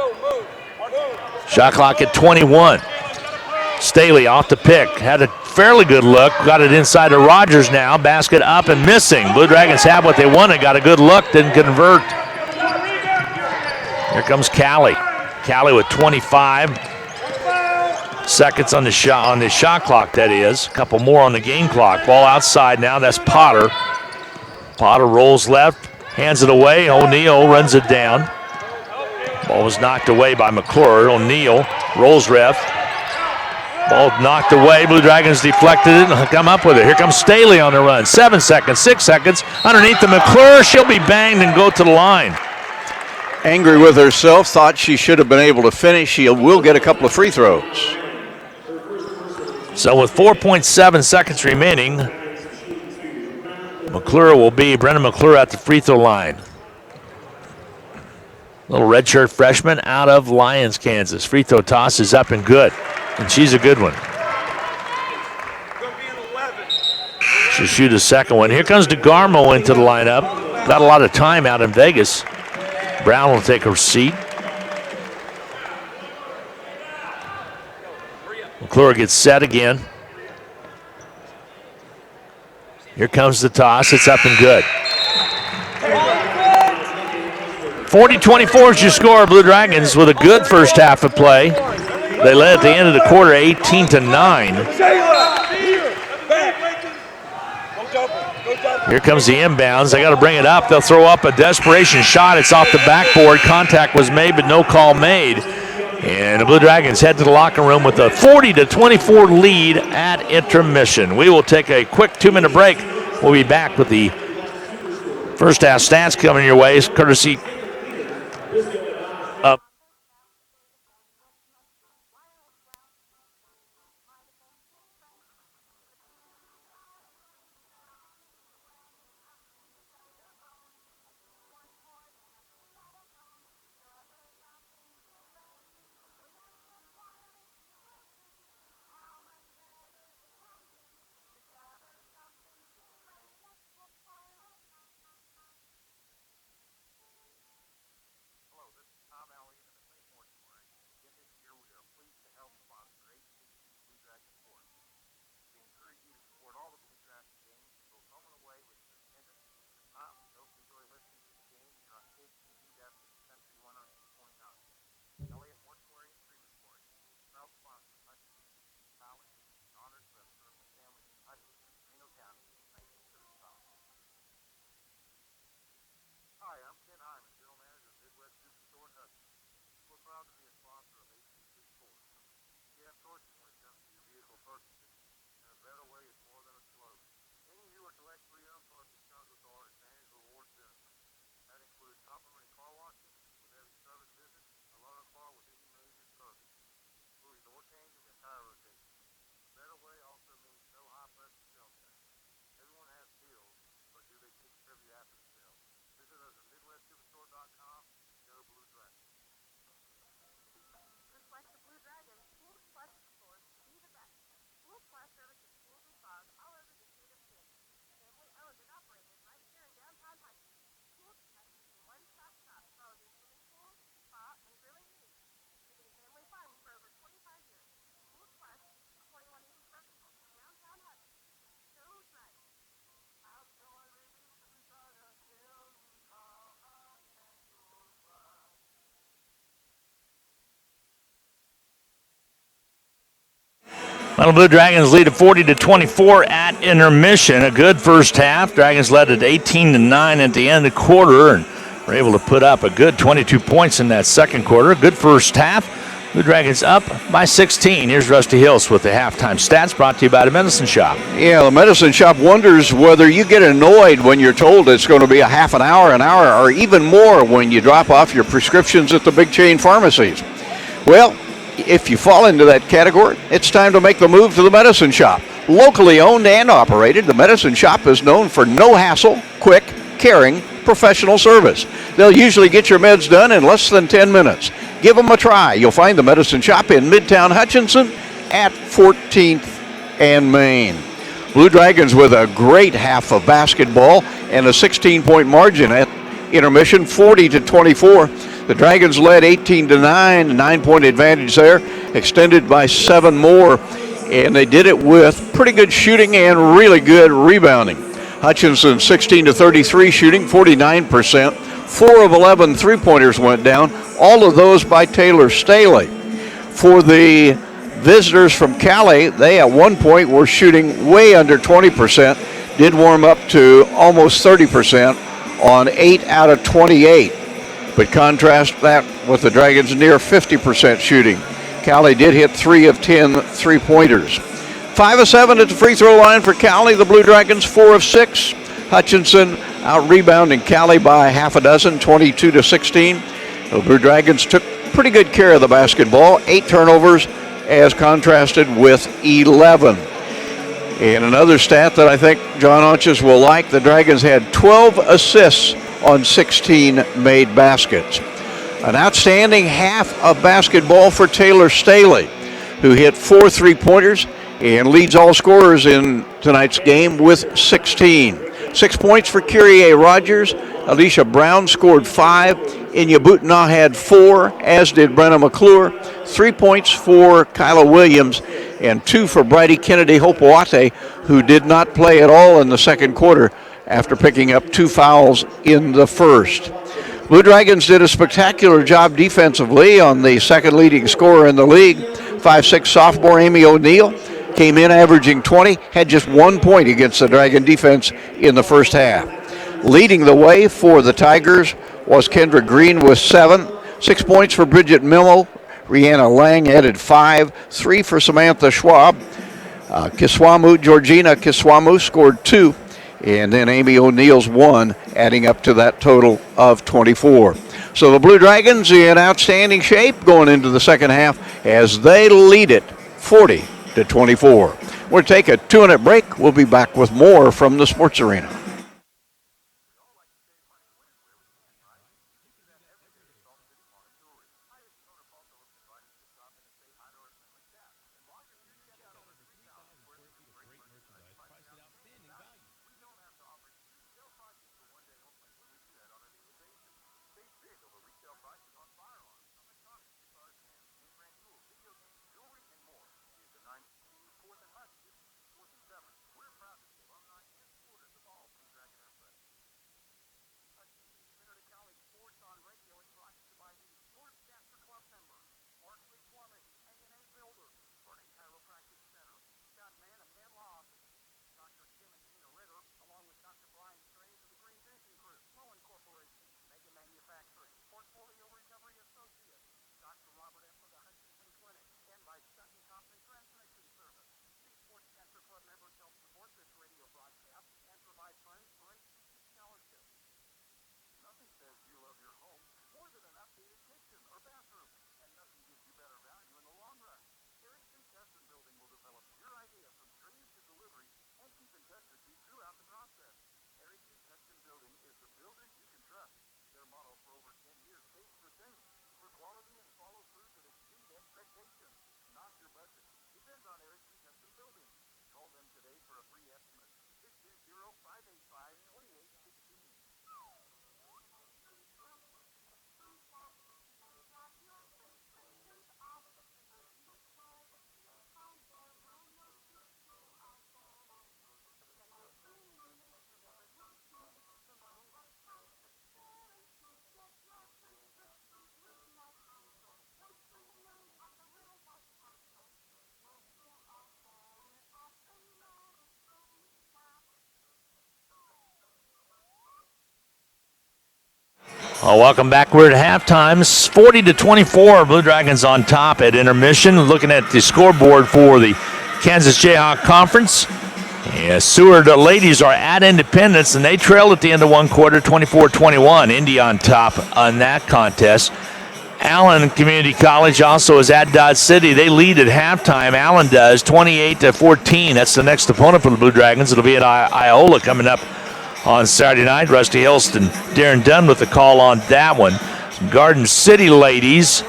Speaker 3: Shot clock at 21. Staley off the pick. Had a fairly good look. Got it inside to Rogers now. Basket up and missing. Blue Dragons have what they wanted. Got a good look. Didn't convert. Here comes Cowley. Cowley with 25 seconds on the shot clock, that is. A couple more on the game clock. Ball outside now. That's Potter. Potter rolls left. Hands it away. O'Neal runs it down. Ball was knocked away by McClure. O'Neal rolls left. Ball knocked away. Blue Dragons deflected it and come up with it. Here comes Staley on the run. 7 seconds, 6 seconds. Underneath the McClure. She'll be banged and go to the line.
Speaker 2: Angry with herself. Thought she should have been able to finish. She will get a couple of free throws.
Speaker 3: So with 4.7 seconds remaining, Brennan McClure at the free throw line. Little redshirt freshman out of Lyons, Kansas. Free throw toss is up and good. And she's a good one. She'll shoot a second one. Here comes DeGarmo into the lineup. Got a lot of time out in Vegas. Brown will take her seat. McClure gets set again. Here comes the toss. It's up and good. 40-24 is your score. Blue Dragons with a good first half of play. They led at the end of the quarter 18-9. Here comes the inbounds. They got to bring it up. They'll throw up a desperation shot. It's off the backboard. Contact was made, but no call made. And the Blue Dragons head to the locker room with a 40-24 lead at intermission. We will take a quick 2-minute break. We'll be back with the first half stats coming your way, courtesy of Well, Blue Dragons lead at 40-24 at intermission. A good first half. Dragons led at 18-9 at the end of the quarter and were able to put up a good 22 points in that second quarter. Good first half. Blue Dragons up by 16. Here's Rusty Hills with the halftime stats brought to you by the Medicine Shop.
Speaker 2: Yeah, the Medicine Shop wonders whether you get annoyed when you're told it's going to be a half an hour, or even more when you drop off your prescriptions at the big chain pharmacies. Well, if you fall into that category, it's time to make the move to the Medicine Shop. Locally owned and operated, the Medicine Shop is known for no hassle, quick, caring, professional service. They'll usually get your meds done in less than 10 minutes. Give them a try. You'll find the Medicine Shop in Midtown Hutchinson at 14th and Main. Blue Dragons with a great half of basketball and a 16-point margin at intermission, 40-24. The Dragons led 18-9, 9-point advantage there, extended by 7 more, and they did it with pretty good shooting and really good rebounding. Hutchinson 16-33 shooting, 49%. 4 of 11 three-pointers went down, all of those by Taylor Staley. For the visitors from Cowley, they at one point were shooting way under 20%, did warm up to almost 30% on 8 out of 28. But contrast that with the Dragons' near 50% shooting. Cowley did hit 3 of 10 three-pointers. 5 of 7 at the free throw line for Cowley. The Blue Dragons 4 of 6. Hutchinson out-rebounding Cowley by half a dozen, 22-16. The Blue Dragons took pretty good care of the basketball. 8 turnovers as contrasted with 11. And another stat that I think John Aunches will like, the Dragons had 12 assists on 16 made baskets. An outstanding half of basketball for Taylor Staley, who hit 4 three-pointers and leads all scorers in tonight's game with 16. 6 points for Kyrie Rogers. Alicia Brown scored 5. Inya Boutinah had 4, as did Brenna McClure. 3 points for Kyla Williams and 2 for Bridie Kennedy Hopoate, who did not play at all in the second quarter after picking up 2 fouls in the first. Blue Dragons did a spectacular job defensively on the second leading scorer in the league. 5'6" sophomore Amy O'Neill came in averaging 20, had just 1 point against the Dragon defense in the first half. Leading the way for the Tigers was Kendra Green with 7. 6 points for Bridget Millo. Rihanna Lang added 5. 3 for Samantha Schwab. Georgina Kiswamu scored 2. And then Amy O'Neill's 1, adding up to that total of 24. So the Blue Dragons in outstanding shape going into the second half as they lead it 40-24. We'll take a 2-minute break. We'll be back with more from the Sports Arena.
Speaker 3: Well, welcome back. We're at halftime. 40-24. Blue Dragons on top at intermission. Looking at the scoreboard for the Kansas Jayhawk Conference. Yeah, Seward ladies are at Independence, and they trailed at the end of one quarter, 24-21. Indy on top on that contest. Allen Community College also is at Dodge City. They lead at halftime. Allen does 28-14. That's the next opponent for the Blue Dragons. It'll be at Iola coming up on Saturday night. Rusty Hilston, Darren Dunn with the call on that one. Garden City ladies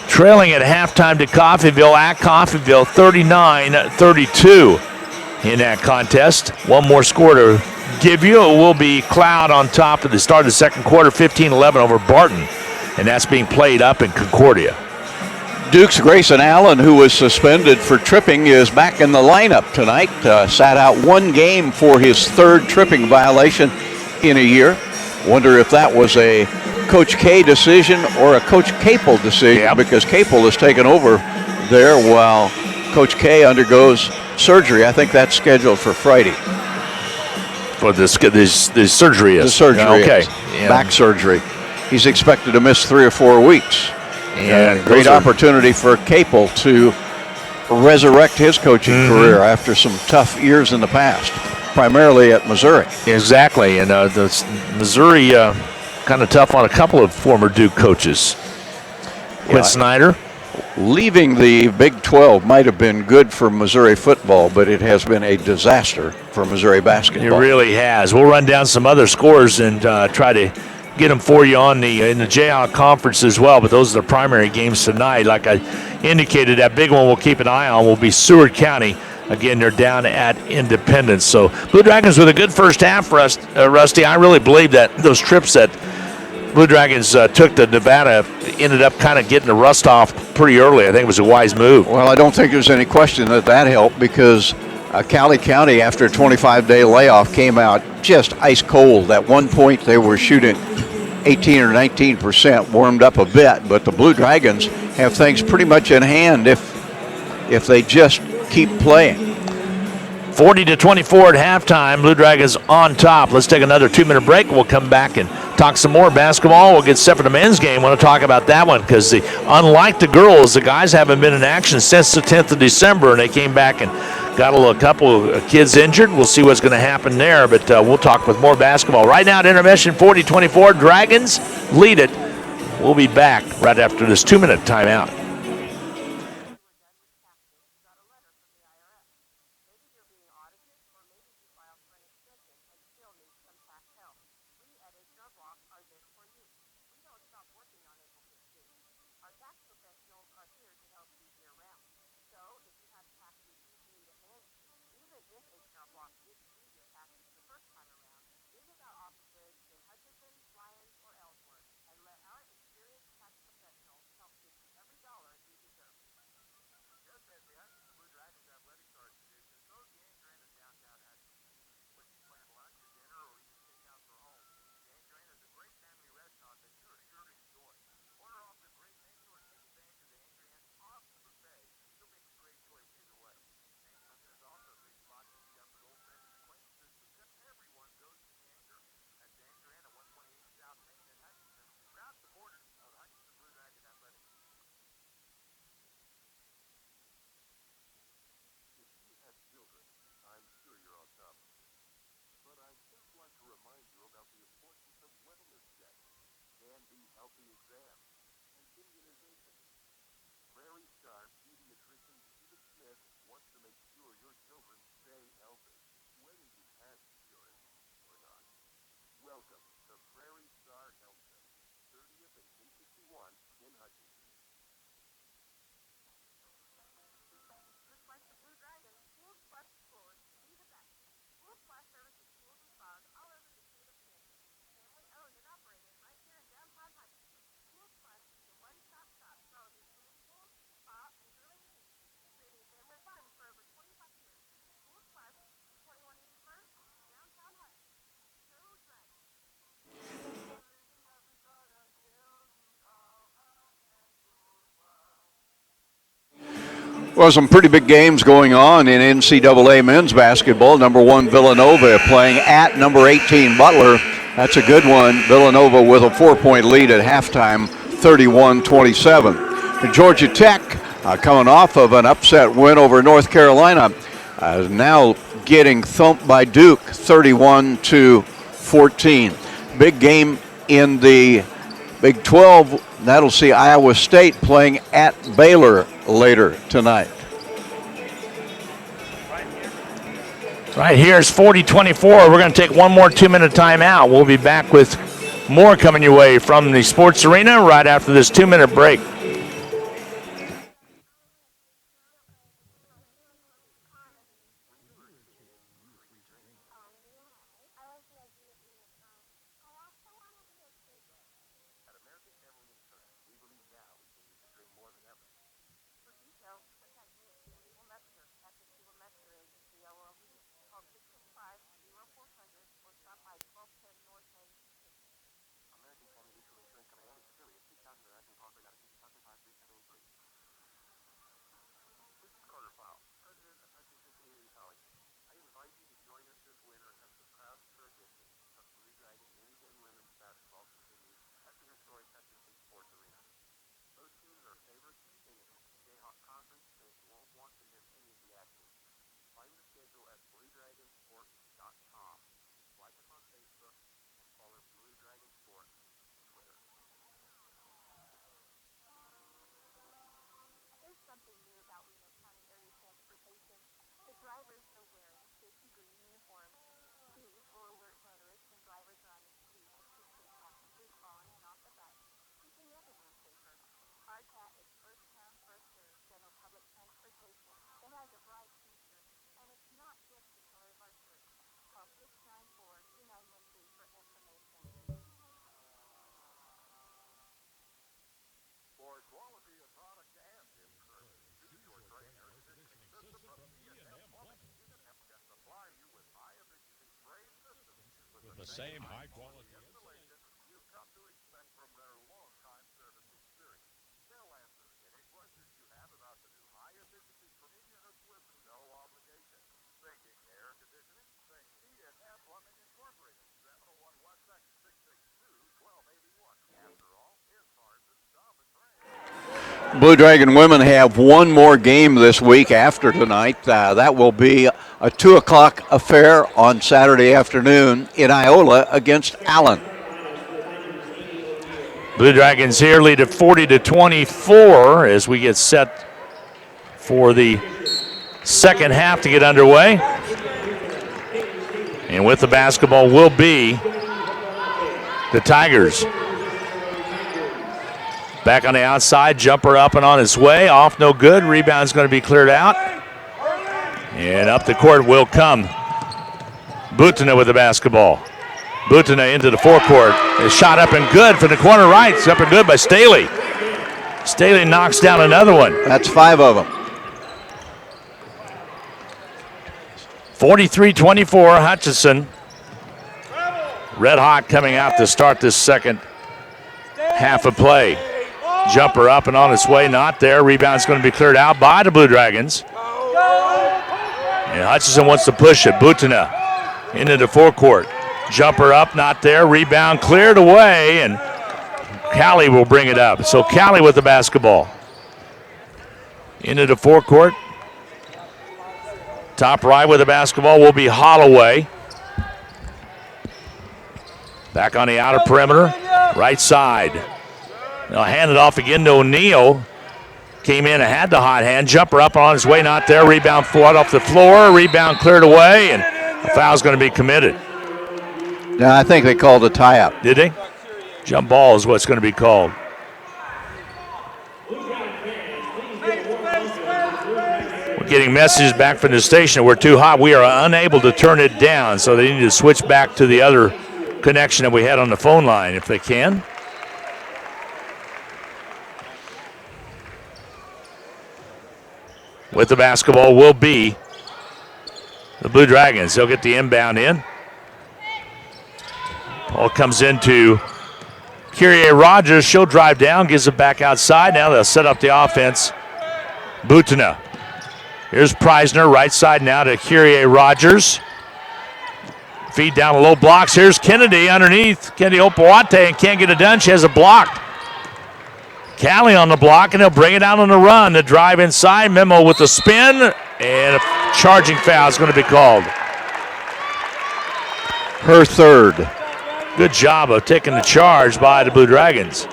Speaker 3: trailing at halftime to Coffeyville at Coffeyville 39-32 in that contest. One more score to give you. It will be Cloud on top at the start of the second quarter, 15-11 over Barton. And that's being played up in Concordia.
Speaker 2: Duke's Grayson Allen, who was suspended for tripping, is back in the lineup tonight. Sat out one game for his third tripping violation in a year. Wonder if that was a Coach K decision or a Coach Capel decision, because Capel has taken over there while Coach K undergoes surgery. I think that's scheduled for Friday.
Speaker 3: For the surgery is?
Speaker 2: The surgery
Speaker 3: okay.
Speaker 2: is. Back surgery. He's expected to miss 3 or 4 weeks. And great opportunity for Capel to resurrect his coaching career after some tough years in the past, primarily at Missouri.
Speaker 3: Exactly, and the Missouri kind of tough on a couple of former Duke coaches. Quinn Snyder.
Speaker 2: Leaving the Big 12 might have been good for Missouri football, but it has been a disaster for Missouri basketball.
Speaker 3: It really has. We'll run down some other scores and try to get them for you in the Jayhawk Conference as well, but those are the primary games tonight. Like I indicated, that big one we'll keep an eye on will be Seward County. Again, they're down at Independence. So Blue Dragons with a good first half for us, Rusty. I really believe that those trips that Blue Dragons took to Nevada ended up kind of getting the rust off pretty early. I think it was a wise move.
Speaker 2: Well, I don't think there's any question that helped, because Cowley County, after a 25-day layoff, came out just ice cold. At one point, they were shooting 18 or 19%, warmed up a bit, but the Blue Dragons have things pretty much in hand if they just keep playing.
Speaker 3: 40-24 at halftime. Blue Dragons on top. Let's take another 2-minute break. We'll come back and talk some more basketball. We'll get set for the men's game. I want to talk about that one because unlike the girls, the guys haven't been in action since the 10th of December, and they came back and got a couple of kids injured. We'll see what's going to happen there, but we'll talk with more basketball. Right now at intermission, 40-24. Dragons lead it. We'll be back right after this 2-minute timeout.
Speaker 2: Well, some pretty big games going on in NCAA men's basketball. Number 1 Villanova playing at number 18 Butler. That's a good one. Villanova with a 4-point lead at halftime, 31-27. Georgia Tech coming off of an upset win over North Carolina, now getting thumped by Duke, 31-14. Big game in the Big 12, that'll see Iowa State playing at Baylor later tonight.
Speaker 3: Right here is 40-24. We're going to take one more 2-minute timeout. We'll be back with more coming your way from the sports arena right after this 2-minute break.
Speaker 5: The same high quality.
Speaker 2: Blue Dragon women have one more game this week after tonight. That will be a 2 o'clock affair on Saturday afternoon in Iola against Allen.
Speaker 3: Blue Dragons here lead at 40-24 as we get set for the second half to get underway. And with the basketball will be the Tigers. Back on the outside, jumper up and on his way. Off, no good. Rebound's going to be cleared out. And up the court will come Butana with the basketball. Butana into the forecourt. Is shot up and good from the corner right. It's up and good by Staley. Staley knocks down another one.
Speaker 2: That's 5 of them.
Speaker 3: 43-24, Hutchison. Red hot coming out to start this second half of play. Jumper up and on its way, not there. Rebound's going to be cleared out by the Blue Dragons. And Hutchison wants to push it. Butana into the forecourt. Jumper up, not there. Rebound cleared away, and Cowley will bring it up. So Cowley with the basketball. Into the forecourt. Top right with the basketball will be Holloway. Back on the outer perimeter, right side. Now hand it off again to O'Neal. Came in and had the hot hand. Jumper up on his way, not there. Rebound fought off the floor. Rebound cleared away, and a foul's going to be committed.
Speaker 2: No, I think they called a tie-up.
Speaker 3: Did they? Jump ball is what's going to be called. We're getting messages back from the station. We're too hot. We are unable to turn it down, so they need to switch back to the other connection that we had on the phone line if they can. With the basketball will be the Blue Dragons. They'll get the inbound in. Ball comes into Kyrie Rogers. She'll drive down, gives it back outside. Now they'll set up the offense. Butana. Here's Preisner, right side now to Kyrie Rogers. Feed down the low blocks. Here's Kennedy underneath. Kennedy Opoate and can't get it done. She has a block. Cowley on the block, and he'll bring it out on the run. The drive inside. Memo with the spin, and a charging foul is going to be called.
Speaker 2: Her third.
Speaker 3: Good job of taking the charge by the Blue Dragons.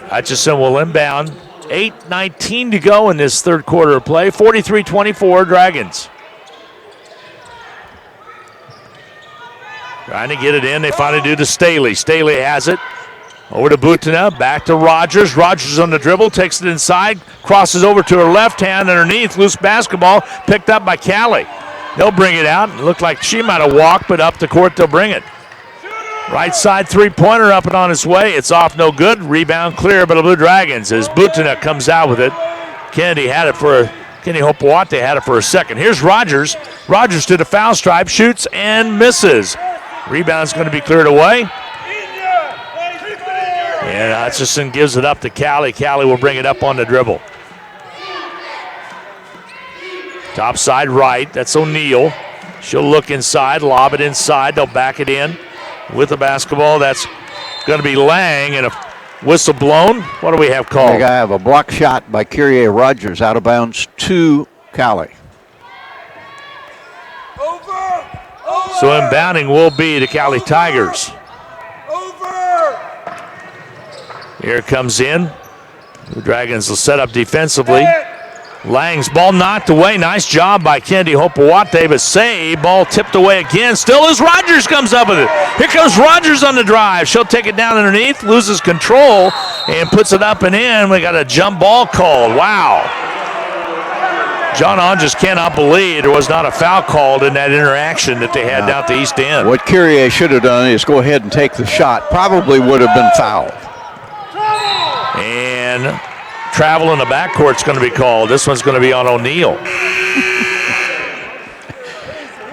Speaker 3: Hutchison will inbound. 8:19 to go in this third quarter of play. 43-24 Dragons. Trying to get it in. They finally do to Staley. Staley has it. Over to Butina. Back to Rogers. Rogers on the dribble. Takes it inside. Crosses over to her left hand underneath. Loose basketball. Picked up by Cowley. They'll bring it out. It looked like she might have walked, but up the court they'll bring it. Right side three-pointer up and on its way. It's off no good. Rebound clear by the Blue Dragons as Butina comes out with it. Kennedy Hopewate had it for a second. Here's Rogers. Rogers to the foul stripe. Shoots and misses. Rebound's going to be cleared away. And Hutchison gives it up to Cowley. Cowley will bring it up on the dribble. Top side right. That's O'Neal. She'll look inside, lob it inside. They'll back it in with the basketball. That's going to be Lang, and a whistle blown. What do we have called?
Speaker 2: I have a block shot by Kyrie Rogers out of bounds to Cowley.
Speaker 3: So inbounding will be the Cowley Tigers. Here it comes in. The Dragons will set up defensively. Lang's ball knocked away. Nice job by Kennedy Hopewate, but save. Ball tipped away again. Still as Rogers comes up with it. Here comes Rogers on the drive. She'll take it down underneath, loses control, and puts it up and in. We got a jump ball called. Wow. John On just cannot believe there was not a foul called in that interaction that they had down at the east end.
Speaker 2: What Kyrie should have done is go ahead and take the shot. Probably would have been fouled.
Speaker 3: And travel in the backcourt's going to be called. This one's going to be on O'Neal.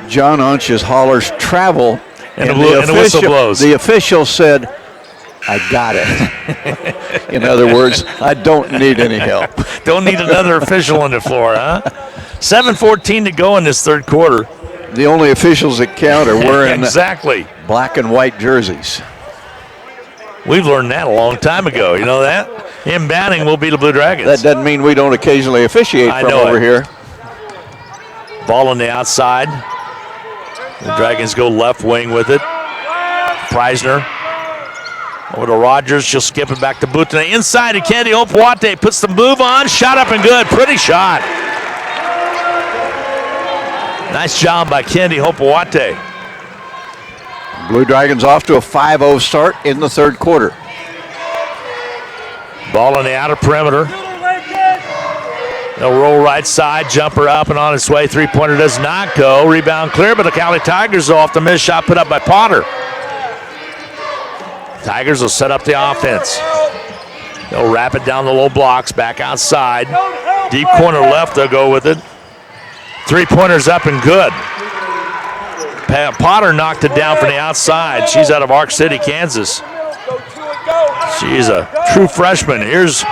Speaker 2: John Unches hollers travel,
Speaker 3: and the whistle blows.
Speaker 2: The official said, I got it. In other words, I don't need any help.
Speaker 3: Don't need another official on the floor, huh? 7:14 to go in this third quarter.
Speaker 2: The only officials that count are wearing
Speaker 3: exactly
Speaker 2: black and white jerseys.
Speaker 3: We've learned that a long time ago. You know that? Inbounding will be the Blue Dragons.
Speaker 2: That doesn't mean we don't occasionally officiate from over here.
Speaker 3: Ball on the outside. The Dragons go left wing with it. Preisner over to Rogers. She'll skip it back to Butina. Inside to Kennedy Hopewate. Puts the move on. Shot up and good. Pretty shot. Nice job by Kennedy Hopewate.
Speaker 2: Blue Dragons off to a 5-0 start in the third quarter.
Speaker 3: Ball on the outer perimeter. They'll roll right side, jumper up and on its way. Three-pointer does not go. Rebound clear, but the Cowley Tigers off the missed shot put up by Potter. Tigers will set up the offense. They'll wrap it down the low blocks, back outside. Deep corner left, they'll go with it. Three-pointers up and good. Potter knocked it down from the outside. She's out of Ark City, Kansas. She's a true freshman. Here's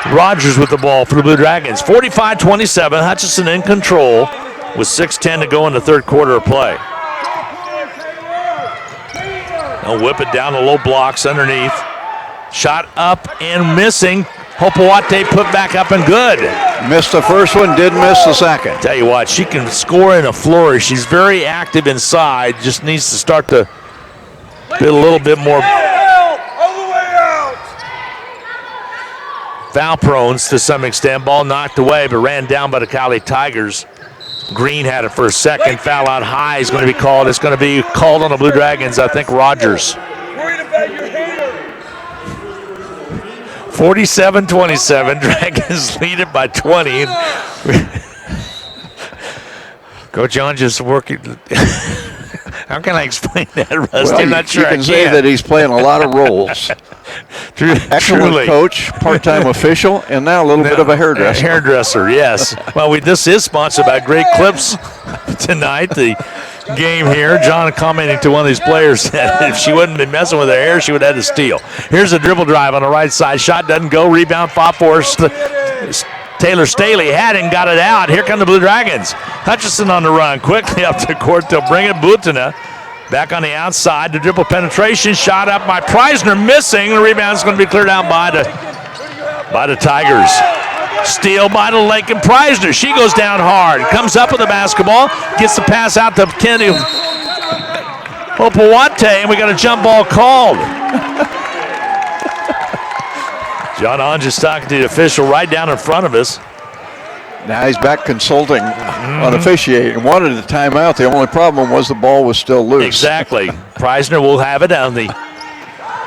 Speaker 3: Rogers with the ball for the Blue Dragons. 45-27, Hutchison in control with 6:10 to go in the third quarter of play. They'll whip it down the low blocks underneath. Shot up and missing. Hopewate put back up and good.
Speaker 2: Missed the first one, did miss the second.
Speaker 3: Tell you what, she can score in a flourish. She's very active inside. Just needs to start to be a little bit more foul prone to some extent. Ball knocked away, but ran down by the Cowley Tigers. Green had it for a second. Foul out high is going to be called. It's going to be called on the Blue Dragons. I think Rogers. 47-27. Dragons lead it by 20. Coach John just working. How can I explain that, Rusty?
Speaker 2: Well,
Speaker 3: I'm not sure
Speaker 2: you can say that he's playing a lot of roles. Excellent
Speaker 3: Truly.
Speaker 2: coach, part-time official, and now a little bit of a hairdresser.
Speaker 3: Hairdresser, yes. Well, this is sponsored by Great Clips tonight. The game here. John commenting to one of these players that if she wouldn't been messing with her hair, she would have had to steal. Here's a dribble drive on the right side. Shot doesn't go. Rebound fought for Taylor Staley had it and got it out. Here come the Blue Dragons. Hutchison on the run. Quickly up the court. They'll bring it. Butina back on the outside. The dribble penetration. Shot up by Preisner. Missing. The rebound's going to be cleared out by the Tigers. Steal by the Lincoln Preisner. She goes down hard. Comes up with the basketball. Gets the pass out to Kennedy Opawate, and we got a jump ball called. John Onge just talking to the official right down in front of us.
Speaker 2: Now he's back consulting on officiating. Wanted a timeout. The only problem was the ball was still loose.
Speaker 3: Exactly. Preisner will have it on the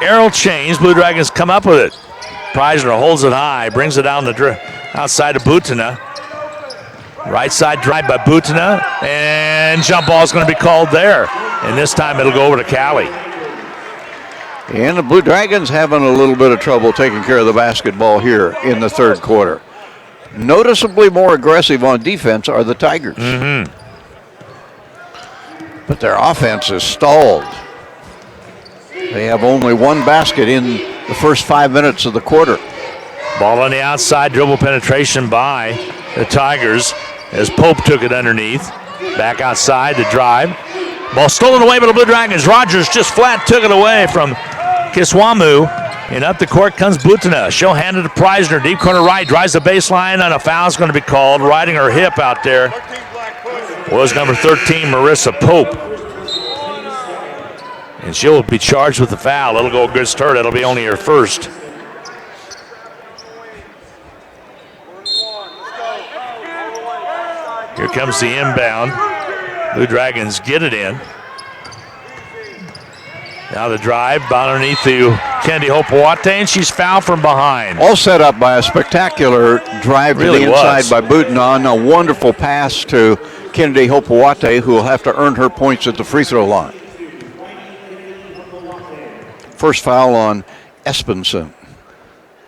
Speaker 3: arrow change. Blue Dragons come up with it. Preisner holds it high, brings it down the outside of Butina. Right side drive by Butina, and jump ball is going to be called there. And this time it'll go over to Cowley.
Speaker 2: And the Blue Dragons having a little bit of trouble taking care of the basketball here in the third quarter. Noticeably more aggressive on defense are the Tigers. But their offense is stalled. They have only one basket in the first 5 minutes of the quarter.
Speaker 3: Ball on the outside, dribble penetration by the Tigers as Pope took it underneath. Back outside to drive. Ball stolen away by the Blue Dragons. Rogers just flat took it away from Kiswamu. And up the court comes Butina. She'll hand it to Preisner. Deep corner right. Drives the baseline, and a foul's going to be called. Riding her hip out there was number 13, Marissa Pope. And she'll be charged with the foul. It'll go against her. It'll be only her first. Here comes the inbound. Blue Dragons get it in. Now the drive, underneath to Kennedy Opawate, and she's fouled from behind.
Speaker 2: All set up by a spectacular drive to the inside by Butina. A wonderful pass to Kennedy Opawate, who will have to earn her points at the free throw line. First foul on Espenson.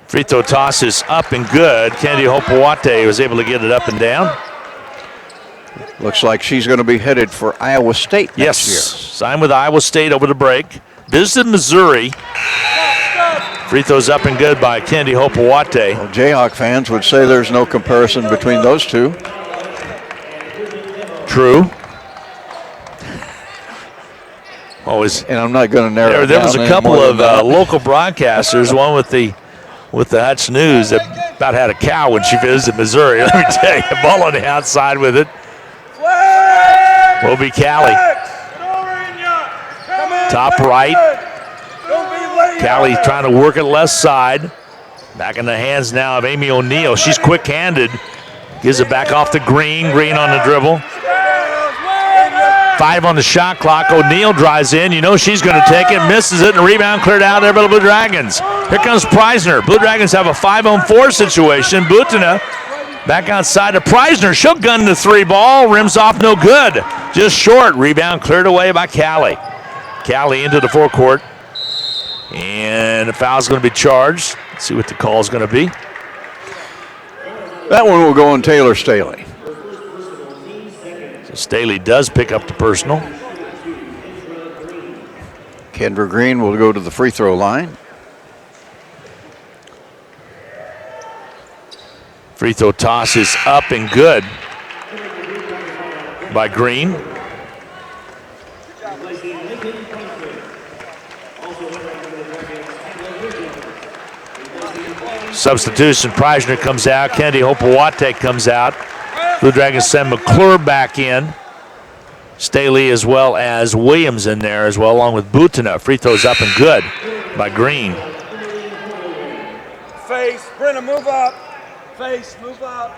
Speaker 3: Free throw toss is up and good. Kennedy Opawate was able to get it up and down.
Speaker 2: Looks like she's going to be headed for Iowa State next year.
Speaker 3: Signed with Iowa State over the break. Visited Missouri. Free throws up and good by Kennedy Opawate.
Speaker 2: Well, Jayhawk fans would say there's no comparison between those two.
Speaker 3: True. Always.
Speaker 2: And I'm not going to narrow it down.
Speaker 3: There was a couple of local broadcasters, one with the Hutch News that about had a cow when she visited Missouri. Let me tell you, ball on the outside with it. Will be Cowley. Top right. Cowley trying to work it left side. Back in the hands now of Amy O'Neill. She's quick-handed. Gives it back off to Green. Green on the dribble. 5 on the shot clock. O'Neill drives in. You know she's going to take it. Misses it, and the rebound cleared out there by the Blue Dragons. Here comes Preisner. Blue Dragons have a 5-on-4 situation. Butina back outside to Preisner. She'll gun the three ball. Rims off, no good. Just short. Rebound cleared away by Cowley. Cowley into the forecourt. And the foul's going to be charged. Let's see what the call's going to be.
Speaker 2: That one will go on Taylor Staley.
Speaker 3: So Staley does pick up the personal.
Speaker 2: Kendra Green will go to the free throw line.
Speaker 3: Free throw toss is up and good by Green. Substitution, Preisner comes out. Kennedy Opawate comes out. Blue Dragons send McClure back in. Staley as well as Williams in there as well, along with Butina. Free throws up and good by Green.
Speaker 4: Face, Brenna, move up. Face, move up.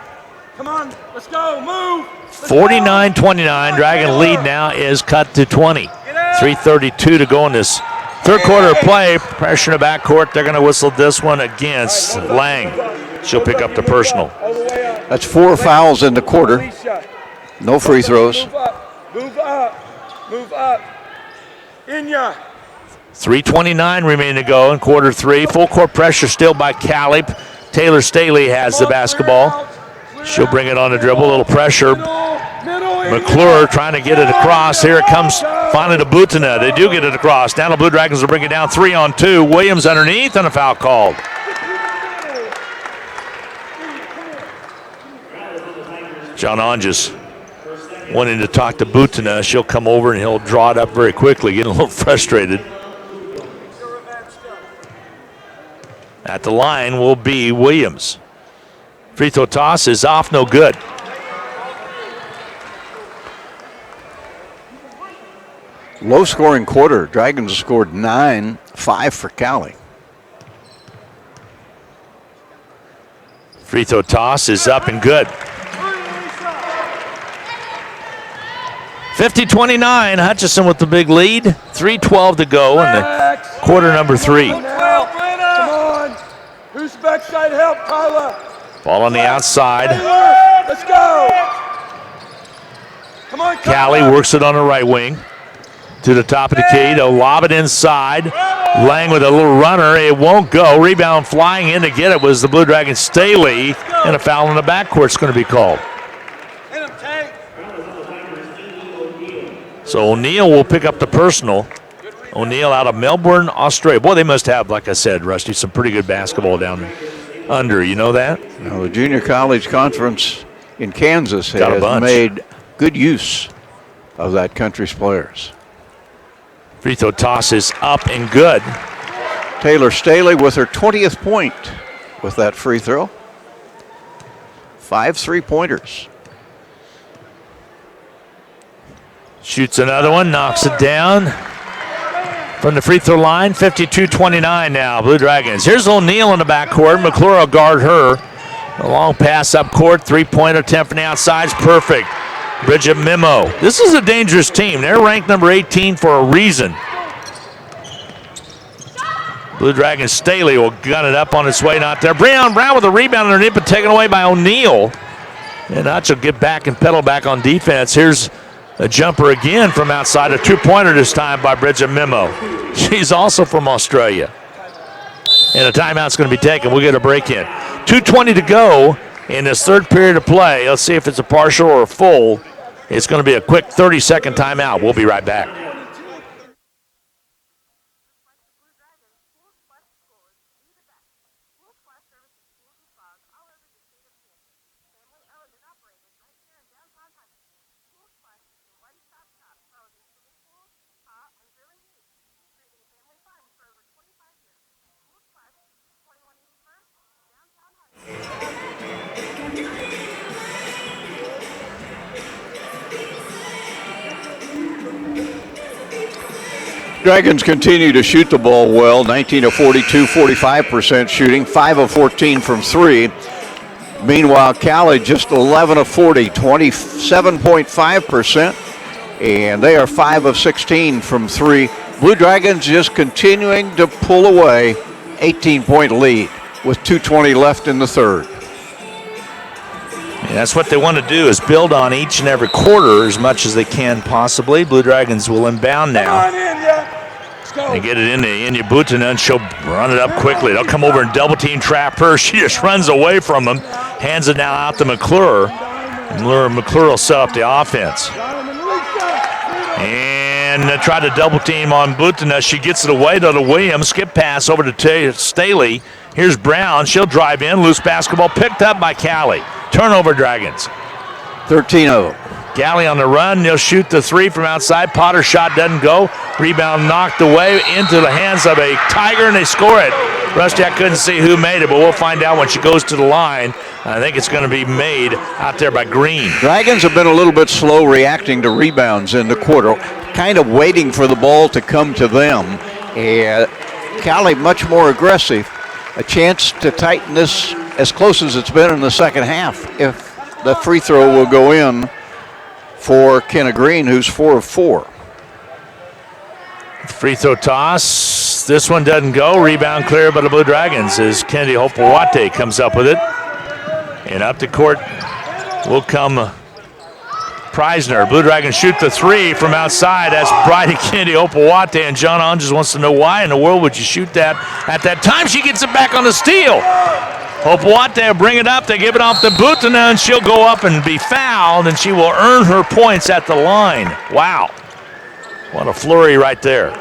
Speaker 4: Come on, let's go, move.
Speaker 3: 49-29, Dragon lead now is cut to 20. 3:32 to go in this third quarter of play. Pressure in the backcourt. They're going to whistle this one against Lang. She'll pick up the personal.
Speaker 2: That's 4 fouls in the quarter. No free throws.
Speaker 4: Move up. Move up. Inya.
Speaker 3: 3:29 remaining to go in quarter 3. Full court pressure still by Cowley. Taylor Staley has the basketball. She'll bring it on the dribble. A little pressure. McClure trying to get it across. Here it comes finally to Butina. They do get it across. Now the Blue Dragons will bring it down 3-on-2. Williams underneath and a foul called. John Onges wanting to talk to Butina. She'll come over and he'll draw it up very quickly, getting a little frustrated. At the line will be Williams. Free throw toss is off, no good.
Speaker 2: Low scoring quarter. Dragons scored 9, 5 for Cowley.
Speaker 3: Free throw toss is up and good. 50-29, Hutchison with the big lead. 3:12 to go in the quarter number 3.
Speaker 4: Come on. Who's backside help, Tyler?
Speaker 3: Ball on the outside.
Speaker 4: Let's go. Come on,
Speaker 3: Cowley works it on the right wing. To the top of the key, they'll lob it inside. Lang with a little runner, it won't go. Rebound flying in to get it was the Blue Dragon Staley, and a foul in the backcourt is going to be called. So O'Neill will pick up the personal. O'Neill out of Melbourne, Australia. Boy, they must have, like I said, Rusty, some pretty good basketball down under. You know that?
Speaker 2: Now, the Junior College Conference in Kansas
Speaker 3: Got a
Speaker 2: has
Speaker 3: bunch.
Speaker 2: made good use of that country's players.
Speaker 3: Free throw toss is up and good.
Speaker 2: Taylor Staley with her 20th point with that free throw. 5 3-pointers.
Speaker 3: Shoots another one, knocks it down from the free throw line. 52-29 now, Blue Dragons. Here's O'Neill in the backcourt. McClure will guard her. A long pass up court, 3-point attempt from the outside is perfect. Bridget Memo. This is a dangerous team. They're ranked number 18 for a reason. Blue Dragons Staley will gun it up on its way, not there. Brown with a rebound underneath, but taken away by O'Neill. And Hutch will get back and pedal back on defense. Here's a jumper again from outside, a 2-pointer this time by Bridget Memo. She's also from Australia. And a timeout's going to be taken. We'll get a break in. 2:20 to go in this third period of play. Let's see if it's a partial or a full. It's going to be a quick 30-second timeout. We'll be right back.
Speaker 2: Dragons continue to shoot the ball well. 19 of 42, 45% shooting. 5 of 14 from 3. Meanwhile, Cowley just 11 of 40, 27.5%. And they are 5 of 16 from 3. Blue Dragons just continuing to pull away. 18-point lead with 2:20 left in the third.
Speaker 3: And that's what they want to do, is build on each and every quarter as much as they can possibly. Blue Dragons will inbound now. They get it into Inya Butana, and she'll run it up quickly. They'll come over and double-team trap her. She just runs away from them, hands it now out to McClure. And McClure will set up the offense. And try to double-team on Butana. She gets it away to Williams. Skip pass over to Staley. Here's Brown. She'll drive in. Loose basketball picked up by Cowley. Turnover, Dragons.
Speaker 2: 13 of them.
Speaker 3: Cowley on the run. They'll shoot the 3 from outside. Potter's shot doesn't go. Rebound knocked away into the hands of a Tiger, and they score it. Rusty, I couldn't see who made it, but we'll find out when she goes to the line. I think it's going to be made out there by Green.
Speaker 2: Dragons have been a little bit slow reacting to rebounds in the quarter, kind of waiting for the ball to come to them. And Cowley much more aggressive. A chance to tighten this as close as it's been in the second half if the free throw will go in for Kenna Green, who's 4 of 4.
Speaker 3: Free throw toss. This one doesn't go. Rebound clear by the Blue Dragons as Kennedy Hopewate comes up with it. And up the court will come Preisner. Blue Dragons shoot the 3 from outside. That's Bridie Kennedy Hopewate, and John Andres wants to know why in the world would you shoot that at that time. She gets it back on the steal. Hopewate will bring it up. They give it off to Butana, and she'll go up and be fouled, and she will earn her points at the line. Wow. What a flurry right there.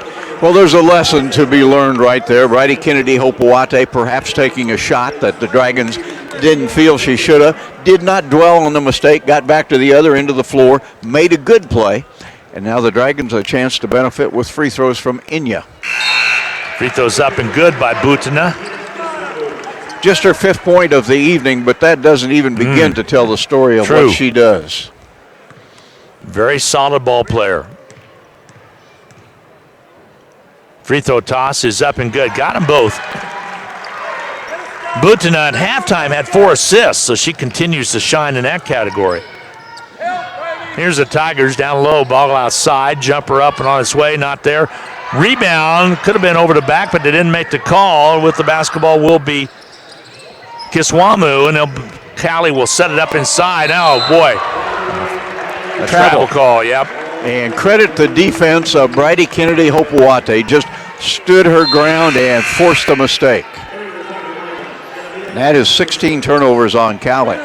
Speaker 2: Well, there's a lesson to be learned right there. Bridie Kennedy Hopewate perhaps taking a shot that the Dragons didn't feel she should have. Did not dwell on the mistake. Got back to the other end of the floor. Made a good play. And now the Dragons a chance to benefit with free throws from Inya.
Speaker 3: Free throws up and good by Butana.
Speaker 2: Just her 5th point of the evening, but that doesn't even begin to tell the story of
Speaker 3: True.
Speaker 2: what she does.
Speaker 3: Very solid ball player. Free throw toss is up and good. Got them both. Butina at halftime had 4 assists, so she continues to shine in that category. Here's the Tigers down low, ball outside, jumper up and on its way, not there. Rebound, could have been over the back, but they didn't make the call. With the basketball will be Kiswamu, and Cowley will set it up inside. Oh, boy. A travel call, yep.
Speaker 2: And credit the defense of Bridie Kennedy Hopewate. Just stood her ground and forced a mistake. And that is 16 turnovers on Cowley.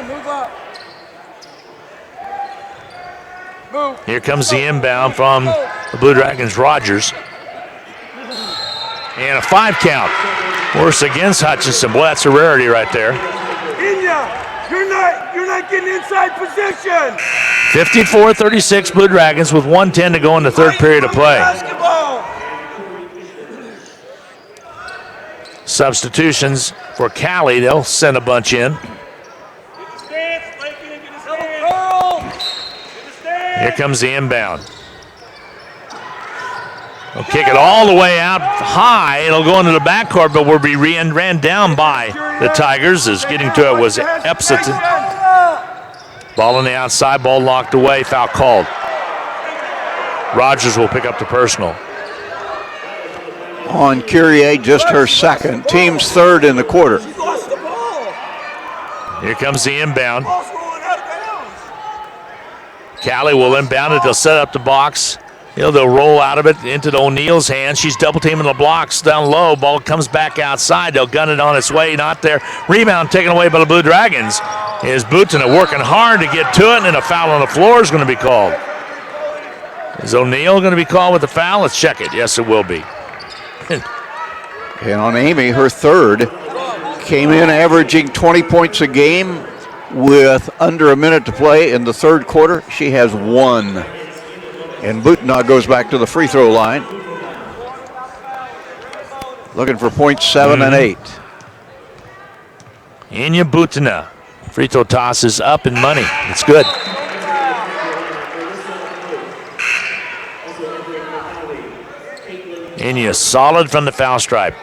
Speaker 3: Here comes the inbound from the Blue Dragons, Rogers. And a 5 count. Worse against Hutchinson. Boy, that's a rarity right there.
Speaker 4: You're not getting inside position.
Speaker 3: 54-36 Blue Dragons with 1:10 to go in the third period of play.
Speaker 4: Basketball.
Speaker 3: Substitutions for Cowley. They'll send a bunch in. Here comes the inbound. They'll kick it all the way out high. It'll go into the backcourt, but will be ran down by the Tigers. As getting to it was Epsiton. Ball on the outside, ball locked away, foul called. Rogers will pick up the personal.
Speaker 2: On Curie, just her 2nd. Team's 3rd in the quarter.
Speaker 3: Here comes the inbound. Cowley will inbound it. They'll set up the box. They'll roll out of it into the O'Neill's hands. She's double teaming the blocks down low. Ball comes back outside. They'll gun it on its way. Not there. Rebound taken away by the Blue Dragons. Is Butina working hard to get to it, and a foul on the floor is going to be called. Is O'Neill going to be called with the foul? Let's check it. Yes, it will be.
Speaker 2: And on Amy, her 3rd, came in averaging 20 points a game with under a minute to play in the 3rd quarter. She has 1. And Butina goes back to the free throw line. Looking for points 7 and 8.
Speaker 3: Enya Butina. Free throw toss is up and money. It's good. Enya solid from the foul stripe.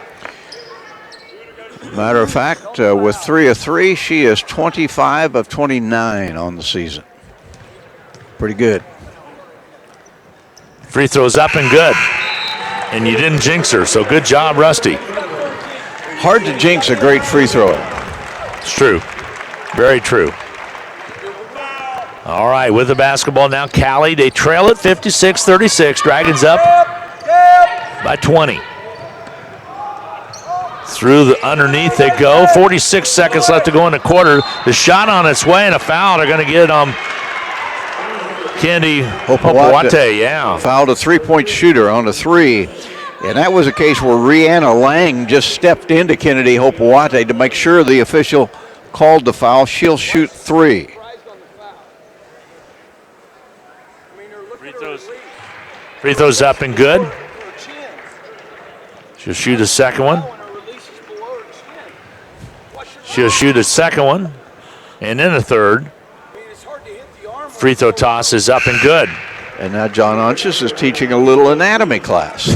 Speaker 2: Matter of fact, with 3 of 3, she is 25 of 29 on the season. Pretty good.
Speaker 3: Free throws up and good. And you didn't jinx her, so good job, Rusty.
Speaker 2: Hard to jinx a great free thrower.
Speaker 3: It's true. Very true. All right, with the basketball now, Cowley. They trail it 56-36. Dragons up by 20. Through the underneath they go. 46 seconds left to go in the quarter. The shot on its way and a foul. They're going to get Kennedy Hopewate, yeah.
Speaker 2: Fouled a 3-point shooter on a 3. And that was a case where Rihanna Lang just stepped into Kennedy Hopewate to make sure the official called the foul. She'll shoot 3.
Speaker 3: Free throws up and good. She'll shoot a second one. She'll shoot a second one. And then a third. Free throw toss is up and good.
Speaker 2: And now John Unches is teaching a little anatomy class.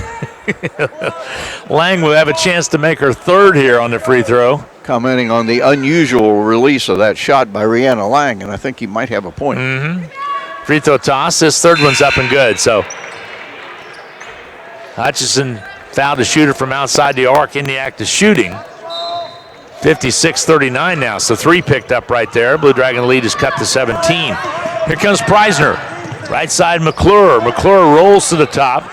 Speaker 3: Lang will have a chance to make her 3rd here on the free throw.
Speaker 2: Commenting on the unusual release of that shot by Rihanna Lang, and I think he might have a point.
Speaker 3: Free throw toss. This 3rd one's up and good. So Hutchison fouled the shooter from outside the arc in the act of shooting. 56-39 now, so 3 picked up right there. Blue Dragon lead is cut to 17. Here comes Preisner. Right side McClure. McClure rolls to the top.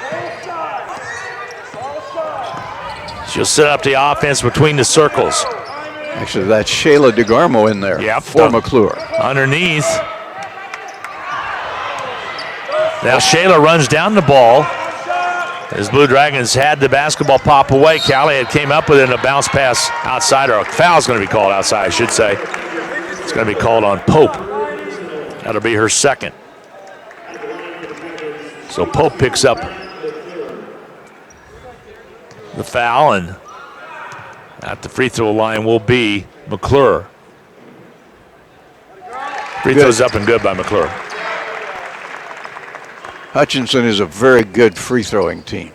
Speaker 3: She'll set up the offense between the circles.
Speaker 2: Actually, that's Shayla DeGarmo in there for McClure.
Speaker 3: Underneath. Now Shayla runs down the ball. As Blue Dragons had the basketball pop away, Cowley had came up with it in a bounce pass outside, or a foul's going to be called outside, I should say. It's going to be called on Pope. That'll be her 2nd. So Pope picks up the foul, and at the free throw line will be McClure. Free throws up and good by McClure.
Speaker 2: Hutchinson is a very good free throwing team.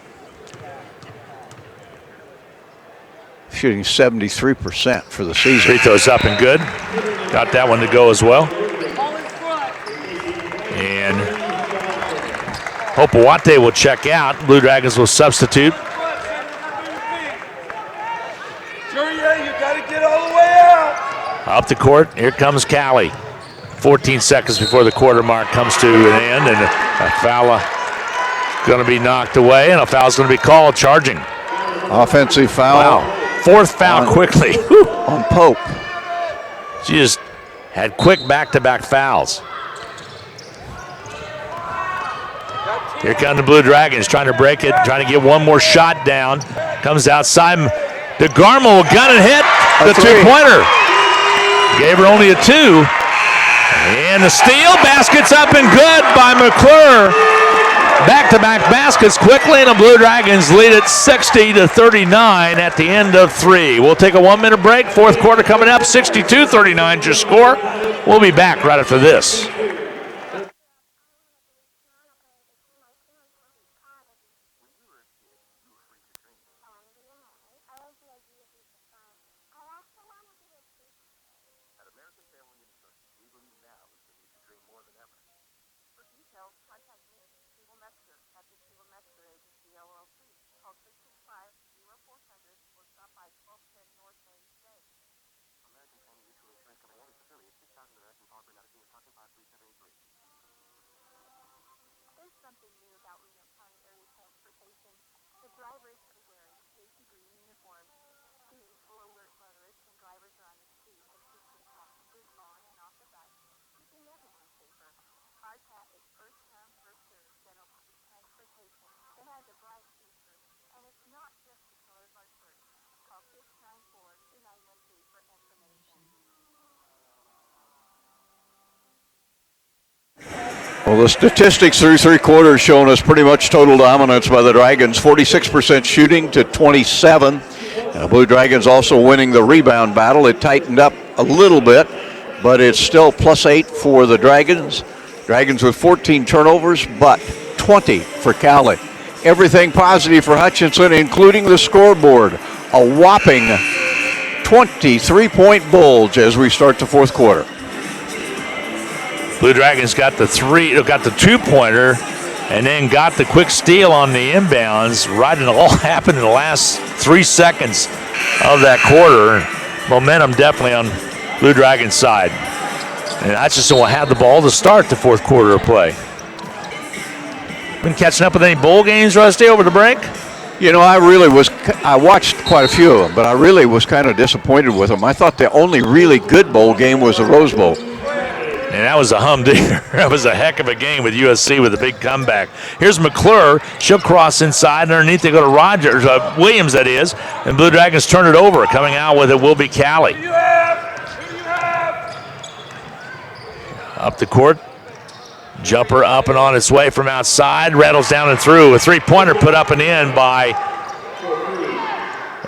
Speaker 2: Shooting 73% for the season.
Speaker 3: Free throws up and good. Got that one to go as well. And Hopewate will check out. Blue Dragons will substitute.
Speaker 4: You got to get all the way out.
Speaker 3: Up the court, here comes Cowley. 14 seconds before the quarter mark comes to an end, and a foul going to be knocked away, and a foul is going to be called, charging.
Speaker 2: Offensive foul.
Speaker 3: Wow. Fourth foul quickly.
Speaker 2: On Pope.
Speaker 3: She just had quick back-to-back fouls. Here come the Blue Dragons trying to break it, trying to get one more shot down. Comes outside. DeGarmo will gun and hit the two-pointer. Gave her only a two. And the steal, basket's up and good by McClure. Back-to-back baskets quickly, and the Blue Dragons lead it 60-39 at the end of three. We'll take a 1-minute break. Fourth quarter coming up, 62-39 your score. We'll be back right after this.
Speaker 2: Well, the statistics through three quarters showing us pretty much total dominance by the Dragons. 46% shooting to 27. The Blue Dragons also winning the rebound battle. It tightened up a little bit, but it's still +8 for the Dragons. Dragons with 14 turnovers, but 20 for Cowley. Everything positive for Hutchinson, including the scoreboard. A whopping 23-point bulge as we start the fourth quarter.
Speaker 3: Blue Dragons got the two-pointer, and then got the quick steal on the inbounds. Right, and it all happened in the last 3 seconds of that quarter. Momentum definitely on Blue Dragons' side. And Hutchinson will have the ball to start the fourth quarter of play. Been catching up with any bowl games, Rusty, over the break?
Speaker 2: You know, I watched quite a few of them, but I really was kind of disappointed with them. I thought the only really good bowl game was the Rose Bowl.
Speaker 3: And that was a humdinger. That was a heck of a game with USC with a big comeback. Here's McClure. She'll cross inside. Underneath they go to Rogers, Williams that is. And Blue Dragons turn it over. Coming out with it will be Cowley. Up the court. Jumper up and on its way from outside. Rattles down and through. A three-pointer put up and in by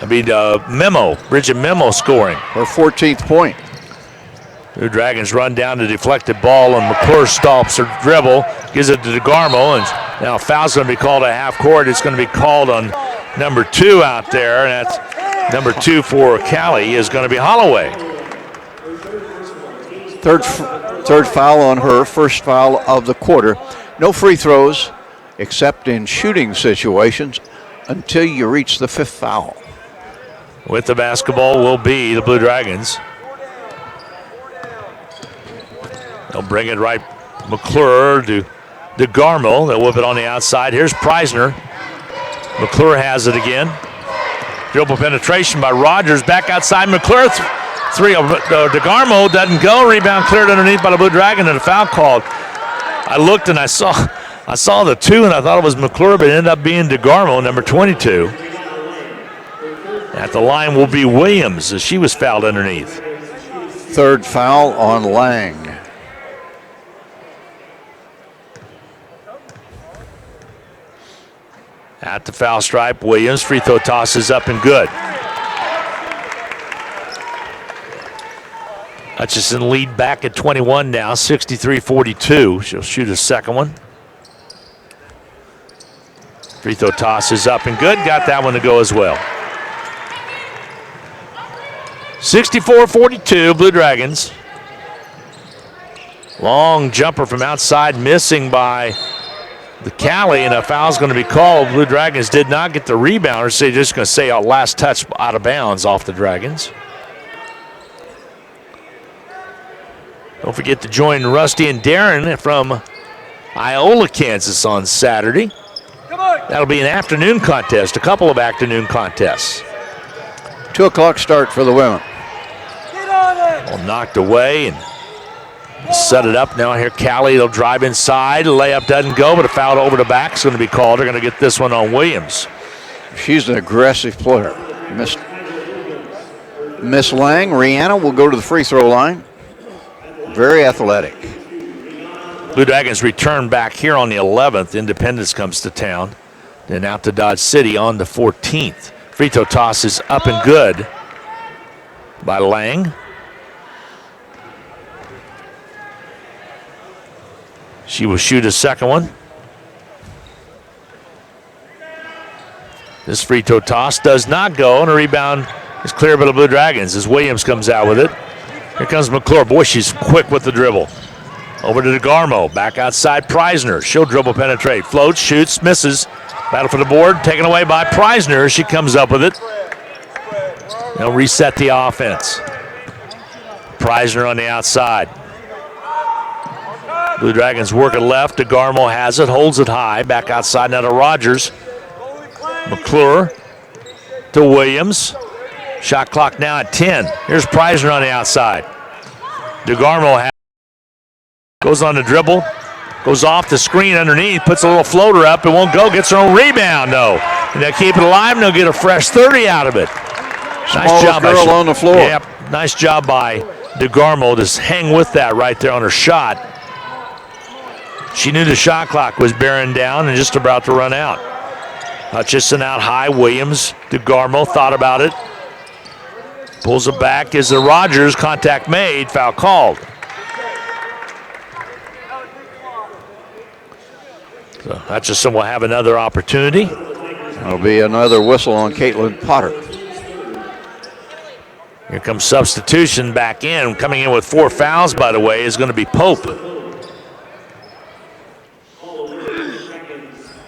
Speaker 3: Bridget Memo scoring.
Speaker 2: Her 14th point.
Speaker 3: The Dragons run down the deflected ball, and McClure stops her dribble, gives it to DeGarmo, and now a foul's going to be called at half court. It's going to be called on number 2 out there, and that's number 2 for Cowley is going to be Holloway.
Speaker 2: Third foul on her, first foul of the quarter. No free throws except in shooting situations until you reach the 5th foul.
Speaker 3: With the basketball will be the Blue Dragons. They'll bring it right, McClure to DeGarmo. They'll whip it on the outside. Here's Preisner. McClure has it again. Dribble penetration by Rogers. Back outside, McClure. Three. DeGarmo doesn't go. Rebound cleared underneath by the Blue Dragon, and a foul called. I looked and I saw the 2, and I thought it was McClure, but it ended up being DeGarmo, number 22. At the line will be Williams, as she was fouled underneath.
Speaker 2: Third foul on Lang.
Speaker 3: At the foul stripe, Williams. Free throw toss is up and good. Hutchison lead back at 21 now, 63-42. She'll shoot a second one. Free throw toss is up and good. Got that one to go as well. 64-42, Blue Dragons. Long jumper from outside, missing by the Cowley, and a foul's going to be called. Blue Dragons did not get the rebound, or so just going to say last touch out of bounds off the Dragons. Don't forget to join Rusty and Darren from Iola, Kansas on Saturday. That'll be an afternoon contest, a couple of afternoon contests.
Speaker 2: 2 o'clock start for the women.
Speaker 3: All knocked away and set it up now here. Cowley, they'll drive inside. Layup doesn't go, but a foul over the back is going to be called. They're going to get this one on Williams.
Speaker 2: She's an aggressive player. Miss Lang, Rihanna, will go to the free throw line. Very athletic.
Speaker 3: Blue Dragons return back here on the 11th. Independence comes to town. Then out to Dodge City on the 14th. Free throw toss is up and good by Lang. She will shoot a second one. This free throw toss does not go, and a rebound is cleared by the Blue Dragons as Williams comes out with it. Here comes McClure. Boy, she's quick with the dribble. Over to DeGarmo. Back outside Preisner. She'll dribble penetrate. Floats, shoots, misses. Battle for the board. Taken away by Preisner. She comes up with it. They'll reset the offense. Preisner on the outside. Blue Dragons work it left. DeGarmo has it. Holds it high. Back outside now to Rogers. McClure to Williams. Shot clock now at 10. Here's Preisner on the outside. DeGarmo goes on the dribble. Goes off the screen underneath. Puts a little floater up. It won't go. Gets her own rebound, though. And they'll keep it alive, and they'll get a fresh 30 out of it. Nice job
Speaker 2: girl on the floor.
Speaker 3: Yep. Nice job by DeGarmo to hang with that right there on her shot. She knew the shot clock was bearing down and just about to run out. Hutchison out high. Williams, DeGarmo thought about it. Pulls it back. Is the Rogers. Contact made. Foul called. So Hutchison will have another opportunity.
Speaker 2: That'll be another whistle on Caitlin Potter.
Speaker 3: Here comes substitution back in. Coming in with 4 fouls, by the way, is going to be Pope.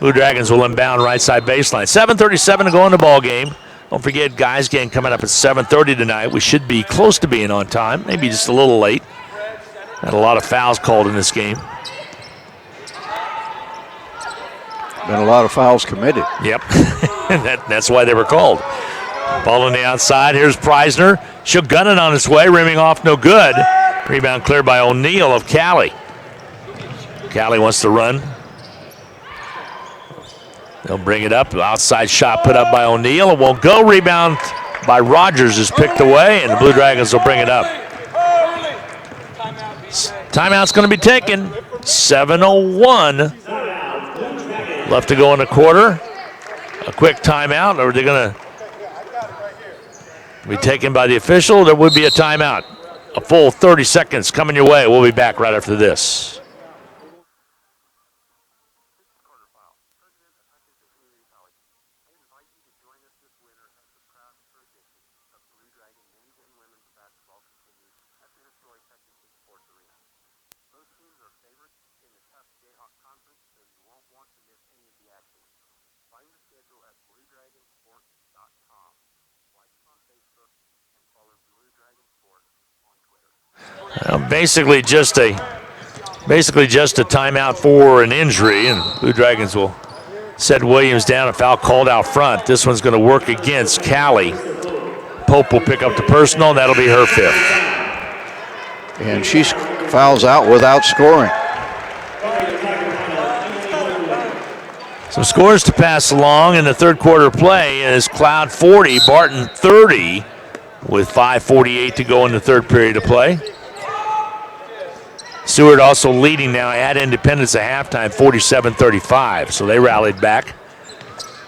Speaker 3: Blue Dragons will inbound right side baseline. 7:37 to go in the ball game. Don't forget, guys, game coming up at 7:30 tonight. We should be close to being on time, maybe just a little late. Had a lot of fouls called in this game.
Speaker 2: Been a lot of fouls committed.
Speaker 3: Yep, that's why they were called. Ball on the outside. Here's Preisner. She'll gun it on its way. Rimming off, no good. Rebound cleared by O'Neal of Cowley. Cowley wants to run. They'll bring it up. Outside shot put up by O'Neal. It won't go. Rebound by Rogers is picked away, and the Blue Dragons will bring it up. Timeout's going to be taken. 7:01 left to go in the quarter. A quick timeout, or are they going to be taken by the official? There would be a timeout. A full 30 seconds coming your way. We'll be back right after this. Basically just a timeout for an injury, and Blue Dragons will set Williams down. A foul called out front. This one's going to work against Cowley. Pope will pick up the personal, and that'll be her 5th.
Speaker 2: And she fouls out without scoring.
Speaker 3: Some scores to pass along in the third quarter play is Cloud 40, Barton 30, with 5:48 to go in the third period of play. Seward also leading now at Independence at halftime, 47-35. So they rallied back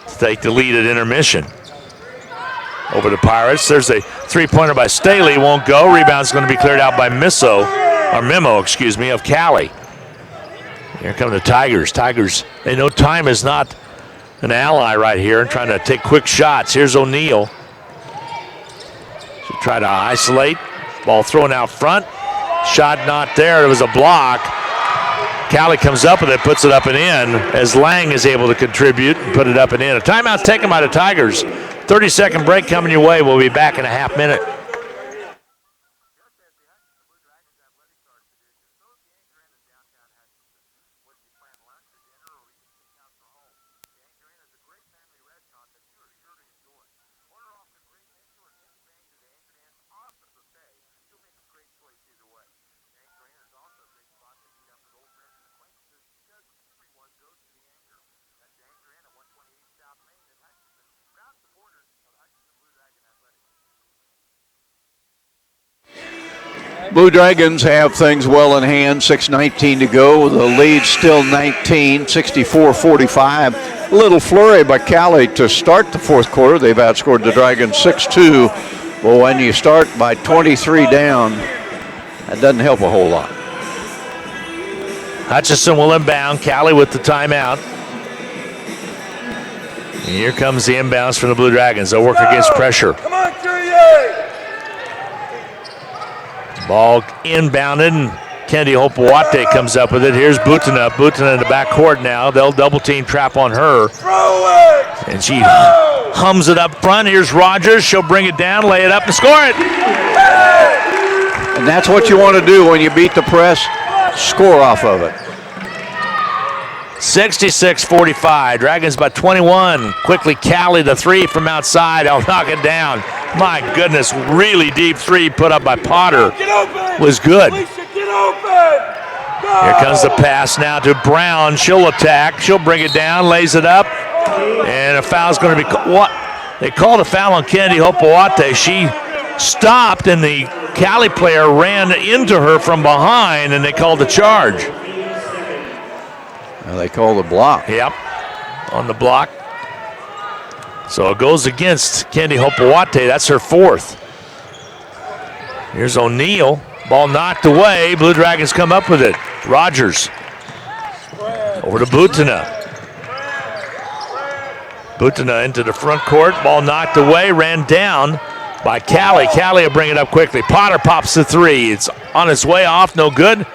Speaker 3: to take the lead at intermission. over the Pirates. There's a three-pointer by Staley, won't go. Rebound's going to be cleared out by Memo, of Cowley. Here come the Tigers. Tigers, they know time is not an ally right here and trying to take quick shots. Here's O'Neal. Should try to isolate. Ball thrown out front. Shot not there. There was a block. Cowley comes up with it, puts it up and in, as Lang is able to contribute and put it up and in. A timeout taken by the Tigers. 30-second break coming your way. We'll be back in a half minute.
Speaker 2: Blue Dragons have things well in hand. 6:19 to go. The lead still 19, 64-45. A little flurry by Cowley to start the fourth quarter. They've outscored the Dragons 6-2. But when you start by 23 down, that doesn't help a whole lot.
Speaker 3: Hutchison will inbound. Cowley with the timeout. And here comes the inbounds from the Blue Dragons. They'll work against pressure.
Speaker 4: Come on, Courier!
Speaker 3: Ball inbounded, and Kennedy Hopewate comes up with it. Here's Butana. Butana in the backcourt now. They'll double team trap on her.
Speaker 4: Throw it!
Speaker 3: And she hums it up front. Here's Rogers. She'll bring it down, lay it up, and score it.
Speaker 2: And that's what you want to do when you beat the press. Score off of it.
Speaker 3: 66-45. Dragons by 21. Quickly Cowley the three from outside. I'll knock it down. My goodness, really deep three put up by Potter.
Speaker 4: Get open!
Speaker 3: Was good.
Speaker 4: Alicia, get open! Go!
Speaker 3: Here comes the pass now to Brown. She'll attack. She'll bring it down, lays it up. And a foul's going to be what? They called a foul on Kennedy Hopewate. She stopped, and the Cowley player ran into her from behind, and they called the charge.
Speaker 2: Well, they call the block.
Speaker 3: Yep, on the block. So it goes against Kennedy Hopewate. That's her fourth. Here's O'Neal. Ball knocked away. Blue Dragons come up with it. Rogers. Over to Butana. Butana into the front court. Ball knocked away. Ran down by Cowley. Cowley will bring it up quickly. Potter pops the three. It's on its way off. No good.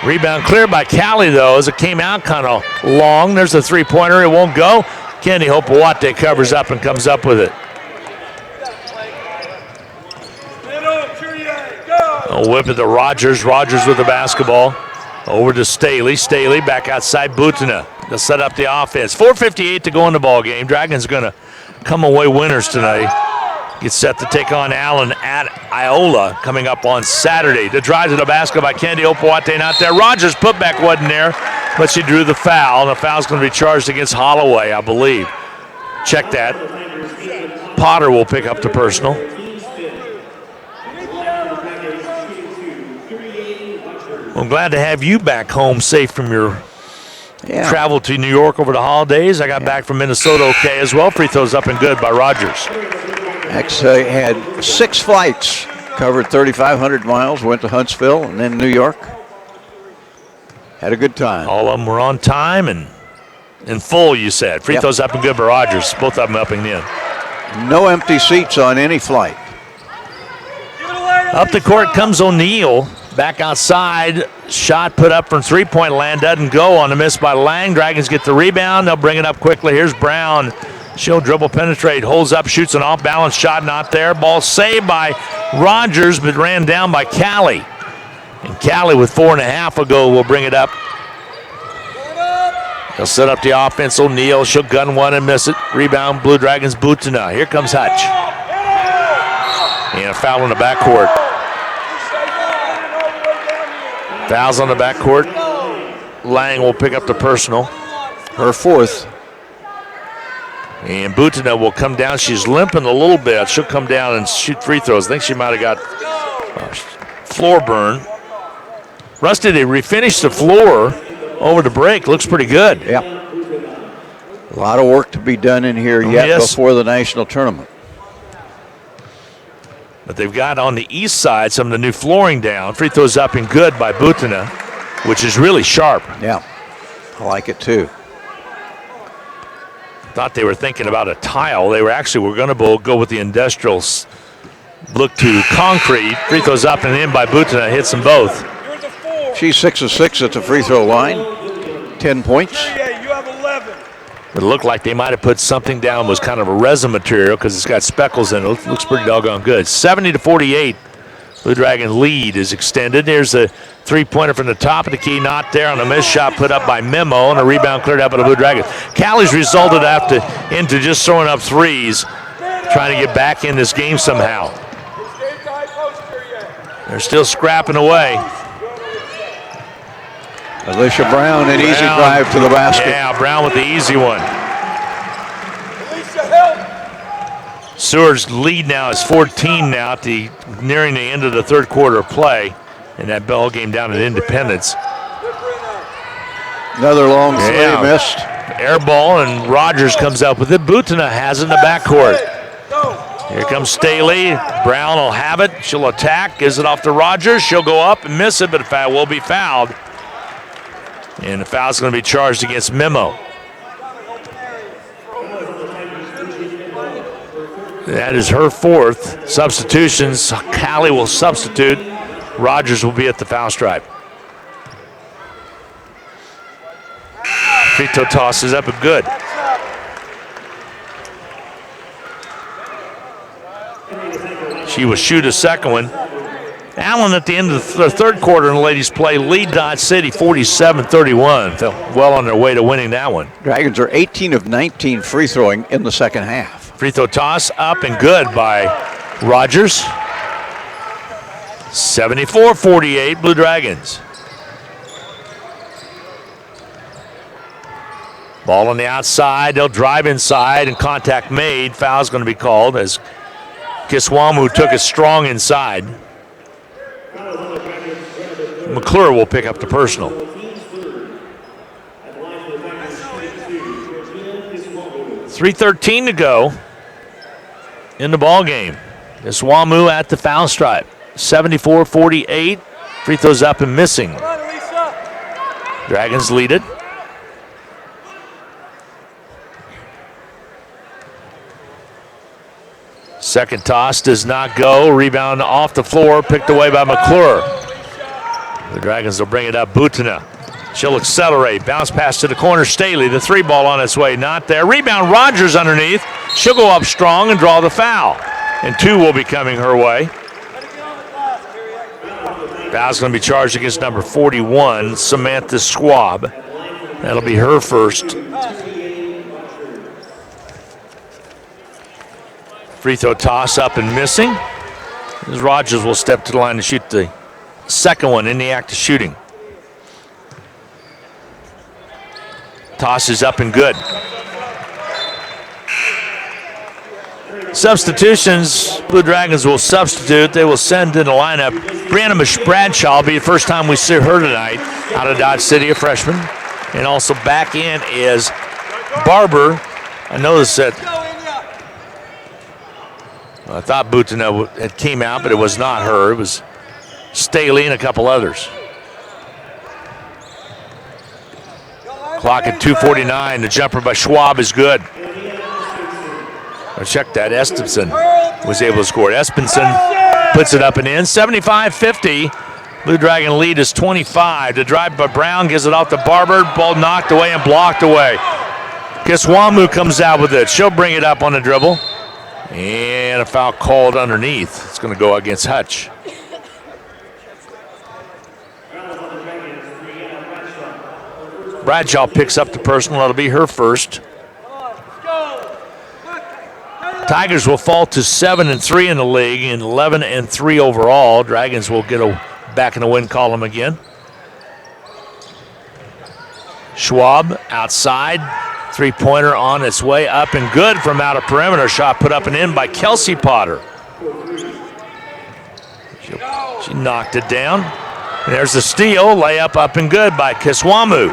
Speaker 3: Rebound cleared by Cowley, though, as it came out kind of long. There's a three-pointer. It won't go. Kennedy Hopewate covers up and comes up with it. A whip it to Rogers. Rogers with the basketball. Over to Staley. Staley back outside Butana. They'll set up the offense. 4:58 to go in the ball game. Dragons going to come away winners tonight. Get set to take on Allen at Iola coming up on Saturday. The drive to the basket by Kennedy Hopewate not there. Rogers' putback wasn't there, but she drew the foul. The foul's going to be charged against Holloway, I believe. Check that. Potter will pick up the personal. I'm glad to have you back home safe from your travel to New York over the holidays. I got back from Minnesota okay as well. Free throws up and good by Rogers.
Speaker 2: Actually had 6 flights, covered 3,500 miles, went to Huntsville and then New York. Had a good time.
Speaker 3: All of them were on time and in full, you said. Free throws up and good by Rogers. Both of them up and in.
Speaker 2: No empty seats on any flight.
Speaker 3: Up the court comes O'Neal. Back outside. Shot put up from three-point land. Doesn't go on the miss by Lang. Dragons get the rebound. They'll bring it up quickly. Here's Brown. She'll dribble, penetrate, holds up, shoots an off-balance shot, not there. Ball saved by Rogers, but ran down by Cowley. And Cowley with 4.5 ago will bring it up. He'll set up the offense. O'Neal, she'll gun one and miss it. Rebound, Blue Dragons, Butana. Here comes Hutch. And a foul in the backcourt. Fouls on the backcourt. Lang will pick up the personal.
Speaker 2: Her fourth.
Speaker 3: And Butana will come down. She's limping a little bit. She'll come down and shoot free throws. I think she might have got floor burn. Rusty, they refinished the floor over the break. Looks pretty good.
Speaker 2: Yeah. A lot of work to be done in here yet before the national tournament.
Speaker 3: But they've got on the east side some of the new flooring down. Free throws up and good by Butina, which is really sharp.
Speaker 2: Yeah, I like it too.
Speaker 3: Thought they were thinking about a tile. They were going to go with the industrial look to concrete. Free throws up and in by Butina, hits them both.
Speaker 2: She's 6 of 6 at the free throw line. 10 points.
Speaker 4: Yeah, you have 11.
Speaker 3: It looked like they might have put something down, was kind of a resin material because it's got speckles in it. Looks pretty doggone good. 70-48. Blue Dragon lead is extended. There's a three-pointer from the top of the key, not there on a missed shot put up by Memo, and a rebound cleared out by the Blue Dragons. Cowley's resulted into just throwing up threes, trying to get back in this game somehow. They're still scrapping away.
Speaker 2: Alicia Brown, an easy drive to the basket.
Speaker 3: Yeah, Brown with the easy one. Seward's lead now is 14 now nearing the end of the third quarter of play. And that ball game down at Independence.
Speaker 2: Another long three missed.
Speaker 3: Air ball, and Rogers comes up with it. Butina has it in the backcourt. Here comes Staley. Brown will have it. She'll attack. Gives it off to Rogers. She'll go up and miss it, but will be fouled. And the foul's going to be charged against Memo. That is her fourth. Substitutions. Cowley will substitute. Rogers will be at the foul stripe. Free throw toss is up and good. She will shoot a second one. Allen at the end of the third quarter in the ladies' play lead Dodge City 47-31. They're well on their way to winning that one.
Speaker 2: Dragons are 18 of 19 free throwing in the second half.
Speaker 3: Free throw toss up and good by Rogers. 74-48 Blue Dragons. Ball on the outside. They'll drive inside and contact made. Foul's going to be called as Kiswamu took it strong inside. McClure will pick up the personal. 3:13 to go in the ball game. Kiswamu at the foul stripe. 74-48. Free throws up and missing. Dragons lead it. Second toss does not go. Rebound off the floor, picked away by McClure. The Dragons will bring it up. Butina. She'll accelerate. Bounce pass to the corner. Staley, the three ball on its way. Not there. Rebound. Rogers underneath. She'll go up strong and draw the foul. And two will be coming her way. Foul's going to be charged against number 41, Samantha Schwab. That'll be her first. Free throw toss up and missing. As Rogers will step to the line to shoot the second one in the act of shooting. Toss is up and good. Substitutions, Blue Dragons will substitute. They will send in the lineup. Brianna Bradshaw will be the first time we see her tonight out of Dodge City, a freshman. And also back in is Barber. I noticed that I thought Butina had came out, but it was not her. It was Staley and a couple others. Clock at 2:49. The jumper by Schwab is good. Check that. Espenson was able to score. Espenson puts it up and in. 75-50. Blue Dragon lead is 25. The drive by Brown gives it off to Barber. Ball knocked away and blocked away. Kiswamu comes out with it. She'll bring it up on the dribble. And a foul called underneath. It's going to go against Hutch. Bradshaw picks up the personal. That'll be her first. Tigers will fall to 7-3 in the league and 11-3 overall. Dragons will get back in the win column again. Schwab outside. Three-pointer on its way up and good from out of perimeter. Shot put up and in by Kelsey Potter. She knocked it down. And there's the steal. Layup up and good by Kiswamu.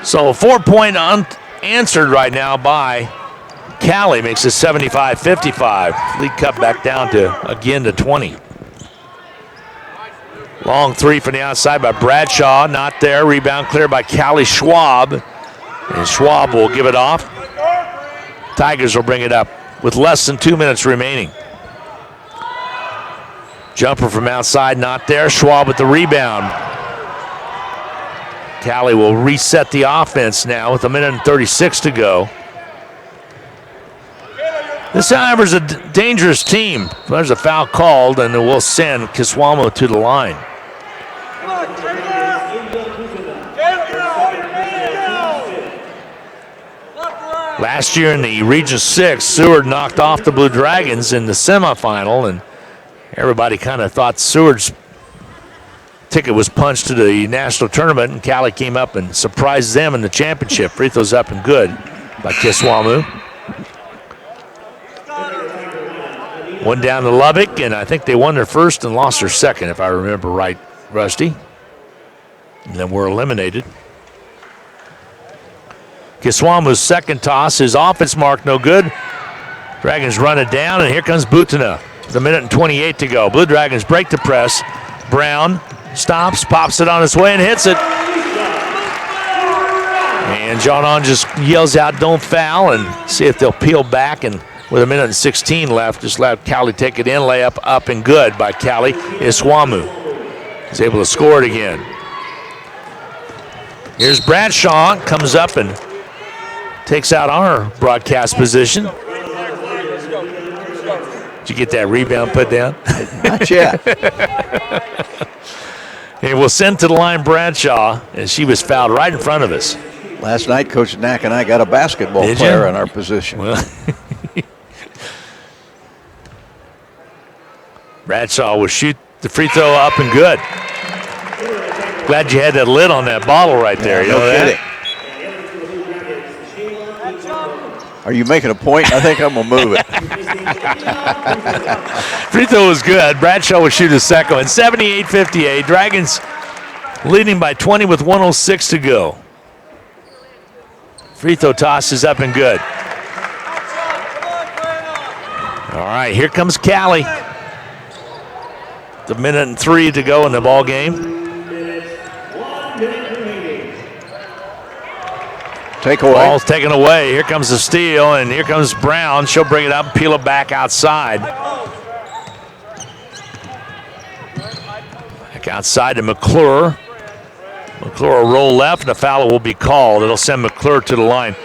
Speaker 3: So a 4-point unanswered right now by Cowley makes it 75-55. Lead cut back down to 20. Long three from the outside by Bradshaw. Not there. Rebound cleared by Cowley Schwab. And Schwab will give it off. Tigers will bring it up with less than 2 minutes remaining. Jumper from outside, not there. Schwab with the rebound. Cowley will reset the offense now with 1:36 to go. This, however, is a dangerous team. There's a foul called, and it will send Kiswamo to the line. Last year in the Region 6, Seward knocked off the Blue Dragons in the semifinal, and everybody kind of thought Seward's ticket was punched to the national tournament, and Cowley came up and surprised them in the championship. Free throws up and good by Kiswamo. One down to Lubbock, and I think they won their first and lost their second, if I remember right, Rusty. And then we're eliminated. Kiswamo's second toss, his offense mark no good. Dragons run it down, and here comes Butana. With 1:28 to go. Blue Dragons break the press. Brown stops, pops it on his way, and hits it. And John On just yells out, "Don't foul," and see if they'll peel back. And with 1:16 left, just let Cowley take it in. Layup up and good by Cowley. Iswamu is able to score it again. Here's Bradshaw, comes up and takes out our broadcast position. Did you get that rebound put down?
Speaker 2: Not yet.
Speaker 3: And we'll send to the line Bradshaw, and she was fouled right in front of us.
Speaker 2: Last night, Coach Knack and I got a basketball
Speaker 3: Did
Speaker 2: player
Speaker 3: you?
Speaker 2: in our position.
Speaker 3: Well, Bradshaw will shoot the free throw up and good. Glad you had that lid on that bottle right there.
Speaker 2: Yeah,
Speaker 3: you know
Speaker 2: no
Speaker 3: that?
Speaker 2: kidding. Are you making a point? I think I'm going to move it.
Speaker 3: Free throw was good. Bradshaw will shoot a second one. 78-58. Dragons leading by 20 with 1:06 to go. Free throw toss is up and good. All right, here comes Cowley. The 1:03 to go in the ball game.
Speaker 2: Take away.
Speaker 3: Ball's taken away. Here comes the steal, and here comes Brown. She'll bring it up and peel it back outside. Back outside to McClure. McClure will roll left, and a foul will be called. It'll send McClure to the line.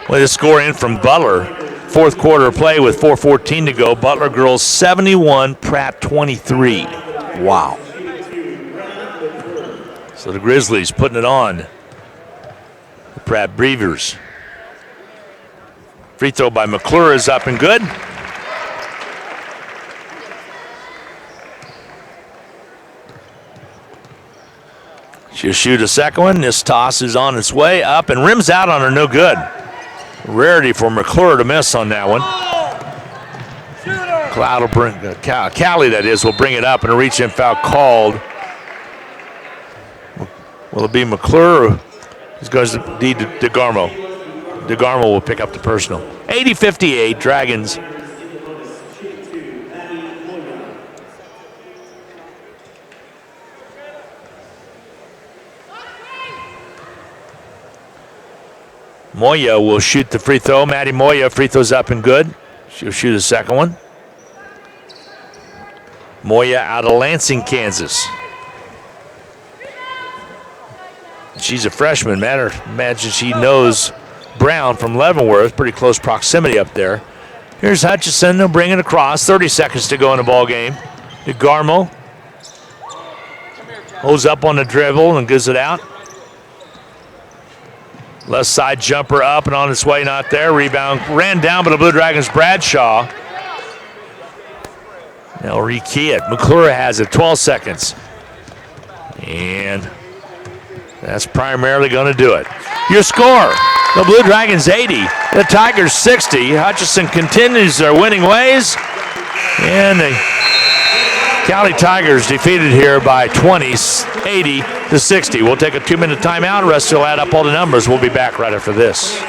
Speaker 3: Way to score in from Butler. Fourth quarter of play with 4:14 to go. Butler girls 71, Pratt 23.
Speaker 2: Wow.
Speaker 3: So the Grizzlies putting it on. The Pratt Beavers. Free throw by McClure is up and good. She'll shoot a second one. This toss is on its way up and rims out on her, no good. Rarity for McClure to miss on that one. Cloud will bring, Cowley that is, will bring it up and a reach-in foul called. Will it be McClure or it goes to DeGarmo? DeGarmo will pick up the personal. 80-58, Dragons. Moya will shoot the free throw. Maddie Moya, free throws up and good. She'll shoot a second one. Moya out of Lansing, Kansas. She's a freshman. Imagine she knows Brown from Leavenworth. Pretty close proximity up there. Here's Hutchison. They'll bring it across. 30 seconds to go in the ball game. DeGarmo holds up on the dribble and gives it out. Left side jumper up and on its way, not there. Rebound ran down by the Blue Dragons, Bradshaw. They'll rekey it. McClure has it, 12 seconds. And that's primarily going to do it. Your score, the Blue Dragons 80, the Tigers 60. Hutchison continues their winning ways. And the Cowley Tigers defeated here by 20, 80-60. We'll take a 2-minute timeout. Rest will add up all the numbers. We'll be back right after this.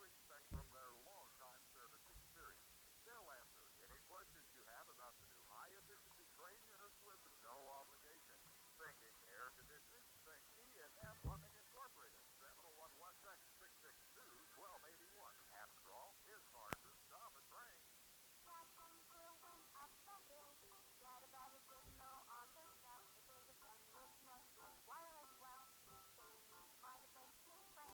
Speaker 6: expect from